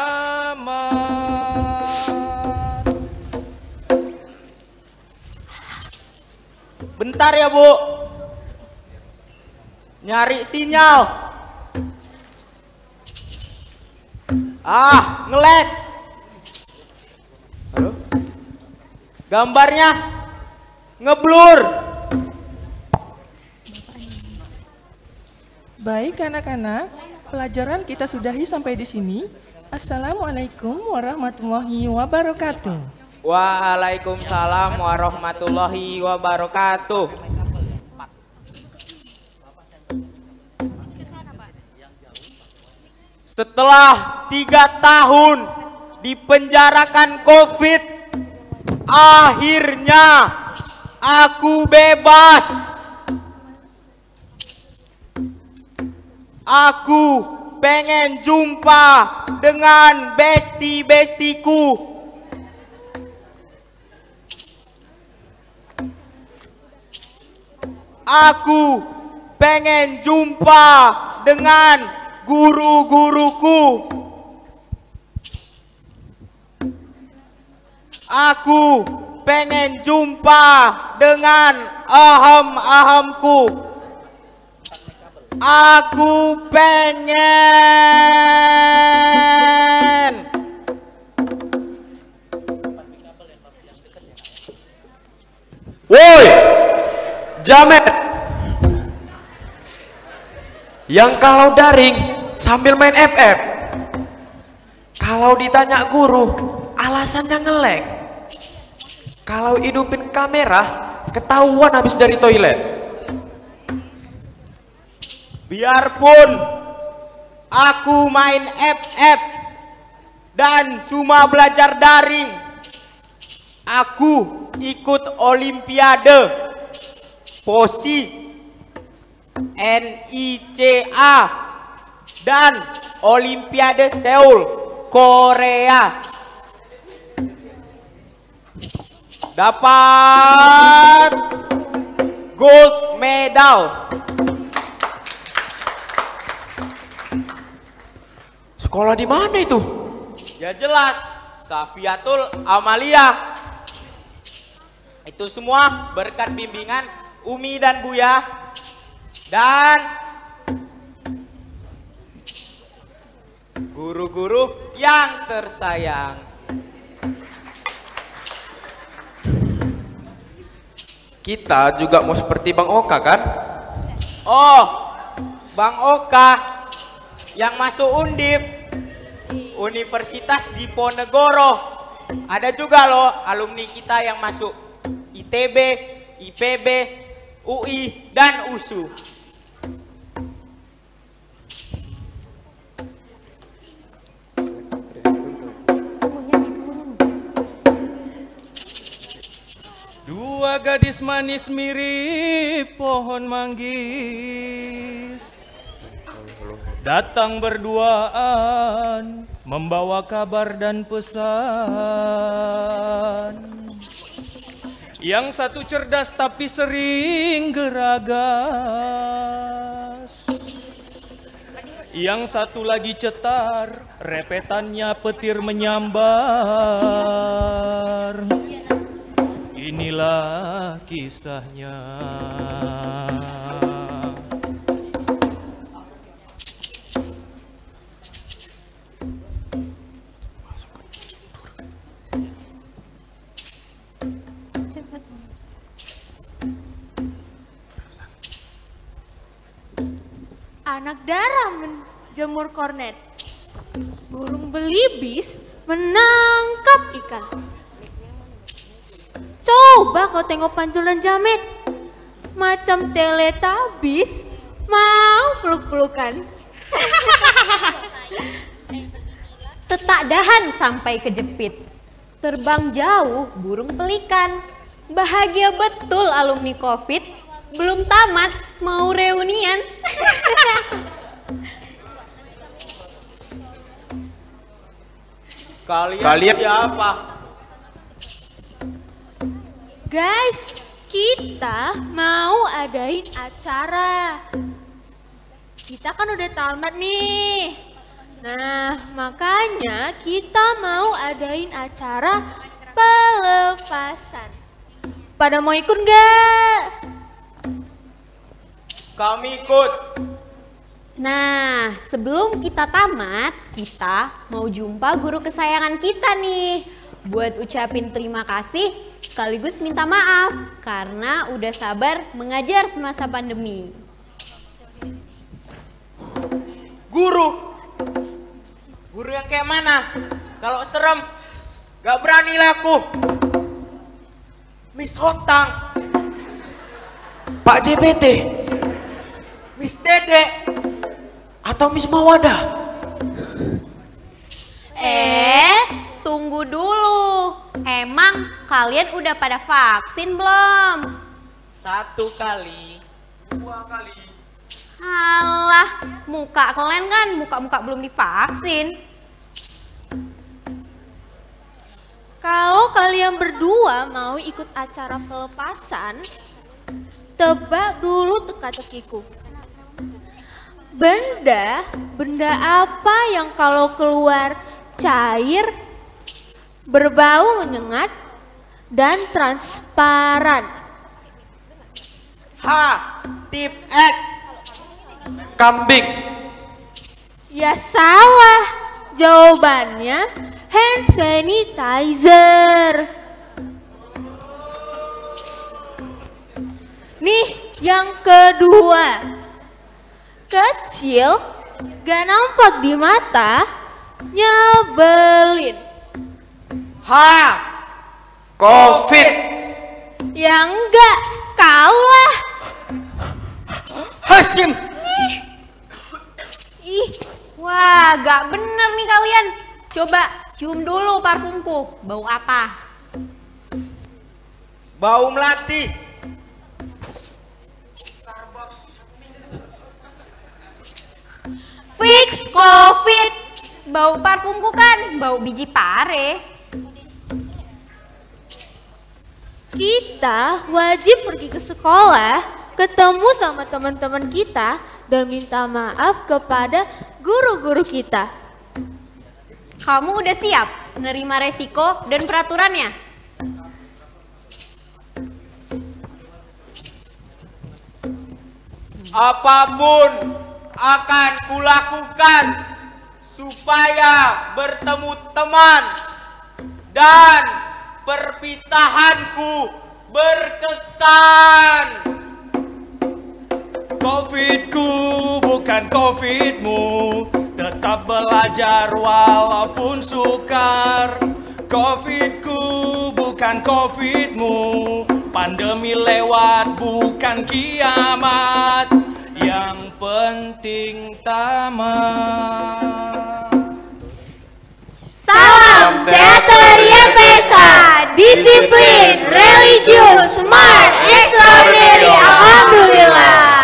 Bentar ya Bu, nyari sinyal. Nge-lag. Halo? Gambarnya ngeblur. Baik anak-anak, pelajaran kita sudahi sampai di sini. Assalamualaikum warahmatullahi wabarakatuh. Waalaikumsalam warahmatullahi wabarakatuh. Setelah 3 tahun dipenjarakan Covid, akhirnya aku bebas. Aku pengen jumpa dengan besti-bestiku. Aku pengen jumpa dengan guru-guruku. Aku pengen jumpa dengan aham-ahamku. Aku pengen Woi, Jamet, yang kalau daring sambil main FF, kalau ditanya guru alasannya nge-lag, kalau hidupin kamera ketahuan habis dari toilet. Biarpun aku main FF dan cuma belajar daring, aku ikut Olimpiade POSI, NICA, dan Olimpiade Seoul, Korea. Dapat gold medal. Sekolah di mana itu? Ya jelas, Safiatul Amalia. Itu semua berkat bimbingan Umi dan Buya dan guru-guru yang tersayang. Kita juga mau seperti Bang Oka kan? Oh, Bang Oka yang masuk Undip Universitas Diponegoro. Ada juga loh alumni kita yang masuk ITB, IPB, UI, dan USU. Dua gadis manis mirip pohon manggis, datang berduaan membawa kabar dan pesan. Yang satu cerdas tapi sering geragas, yang satu lagi cetar, repetannya petir menyambar. Inilah kisahnya. Anak dara menjemur kornet, burung belibis menangkap ikan. Coba kau tengok pantulan Jamet, macam teletabis mau peluk-pelukan. Tetak dahan sampai kejepit, terbang jauh burung pelikan. Bahagia betul alumni Covid, belum tamat mau reunian. Kalian siapa? Guys, kita mau adain acara. Kita kan udah tamat nih. Nah, makanya kita mau adain acara pelepasan. Pada mau ikut nggak? Kami ikut. Nah, sebelum kita tamat, kita mau jumpa guru kesayangan kita nih. Buat ucapin terima kasih sekaligus minta maaf karena udah sabar mengajar semasa pandemi. Guru yang kayak mana? Kalau serem, gak berani laku. Miss Hotang, Pak JPT, Miss Dede, atau Miss Mawada? Tunggu dulu. Emang kalian udah pada vaksin belum? 1 kali, 2 kali. Alah, muka kalian kan muka-muka belum divaksin. Kalau kalian berdua mau ikut acara pelepasan, tebak dulu teka-tekiku. Benda apa yang kalau keluar cair, berbau menyengat, dan transparan? Tip X. Kambing. Ya salah, jawabannya hand sanitizer. Nih yang kedua, kecil, gak nampak di mata, nyebelin. Covid. Ya enggak, kau lah. Hasim. Ih, wah gak bener nih kalian. Coba cium dulu parfumku, bau apa? Bau melati. Fix Covid. Bau parfumku kan bau biji pare. Kita wajib pergi ke sekolah, ketemu sama teman-teman kita, dan minta maaf kepada guru-guru kita. Kamu udah siap menerima resiko dan peraturannya? Apapun akan kulakukan supaya bertemu teman dan perpisahanku berkesan. Covidku bukan Covidmu, tetap belajar walaupun sukar. Covidku bukan Covidmu, pandemi lewat bukan kiamat. Yang penting tamat. Salam Teateria Pesa, disiplin, religius, smart, extraordinary, alhamdulillah.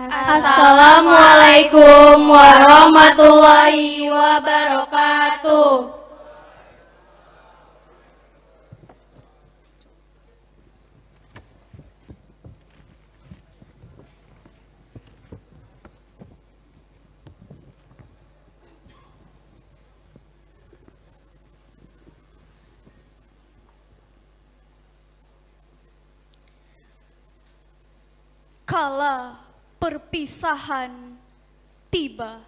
Assalamualaikum warahmatullahi wabarakatuh. Kala perpisahan tiba.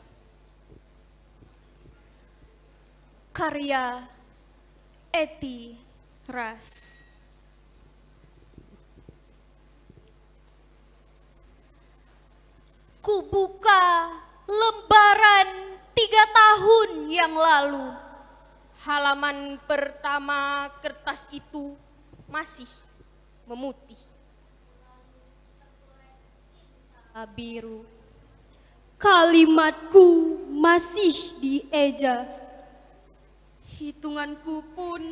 Karya Eti Ras. Kubuka lembaran 3 tahun yang lalu. Halaman pertama kertas itu masih memutih. Biru. Kalimatku masih dieja. Hitunganku pun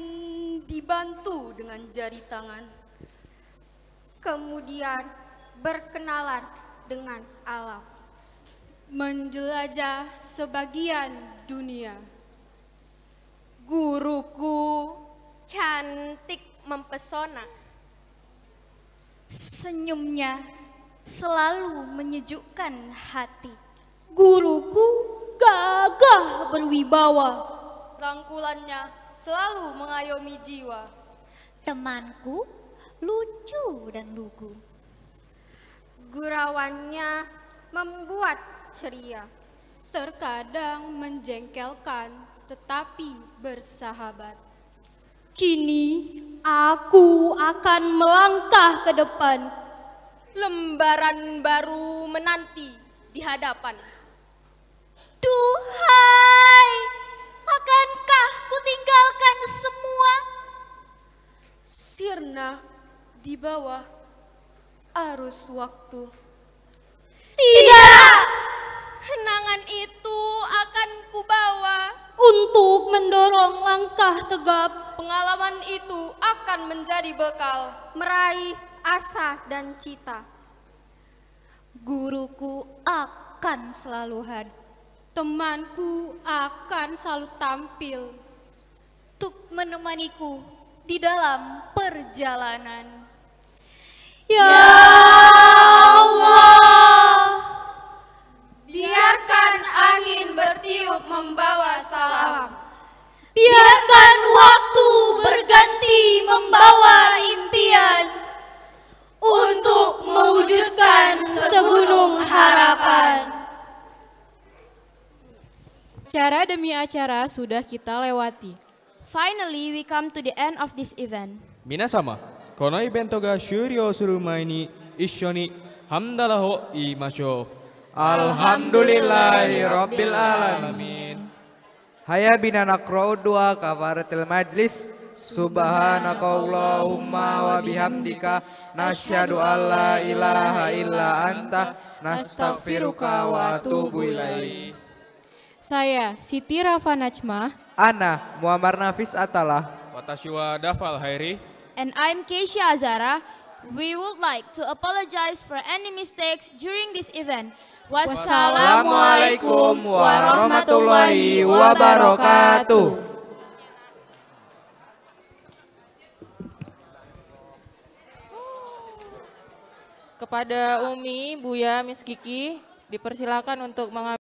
dibantu dengan jari tangan. Kemudian berkenalan dengan alam. Menjelajah sebagian dunia. Guruku cantik mempesona. Senyumnya selalu menyejukkan hati. Guruku gagah berwibawa. Rangkulannya selalu mengayomi jiwa. Temanku lucu dan lugu. Gurauannya membuat ceria. Terkadang menjengkelkan tetapi bersahabat. Kini aku akan melangkah ke depan. Lembaran baru menanti di hadapan. Duhai, akankah kutinggalkan semua? Sirna di bawah arus waktu. Tidak! Kenangan itu akan kubawa untuk mendorong langkah tegap. Pengalaman itu akan menjadi bekal meraih asa dan cita. Guruku akan selalu hadir. Temanku akan selalu tampil untuk menemaniku di dalam perjalanan. Ya Allah, biarkan angin bertiup membawa salam. Biarkan waktu berganti membawa impian untuk mewujudkan segunung harapan. Acara demi acara sudah kita lewati. Finally, we come to the end of this event. 皆様、このイベントが終了する前に一緒にハムダラを言いましょう。 Alhamdulillahi Rabbil Alamin. Haya bina naqra'u doa kafaratil majlis. Subhanakallahumma wa bihamdika nasyhadu an la ilaha illa anta nastaghfiruka wa atubu ilaik. Saya Siti Rafa Najmah. Ana Muammar Nafis Atalah. Watashi wa Dafal Hairi. And I'm Keisha Azara. We would like to apologize for any mistakes during this event. Wassalamualaikum warahmatullahi wabarakatuh. Kepada Umi, Buya, Miss Kiki, dipersilakan untuk mengambil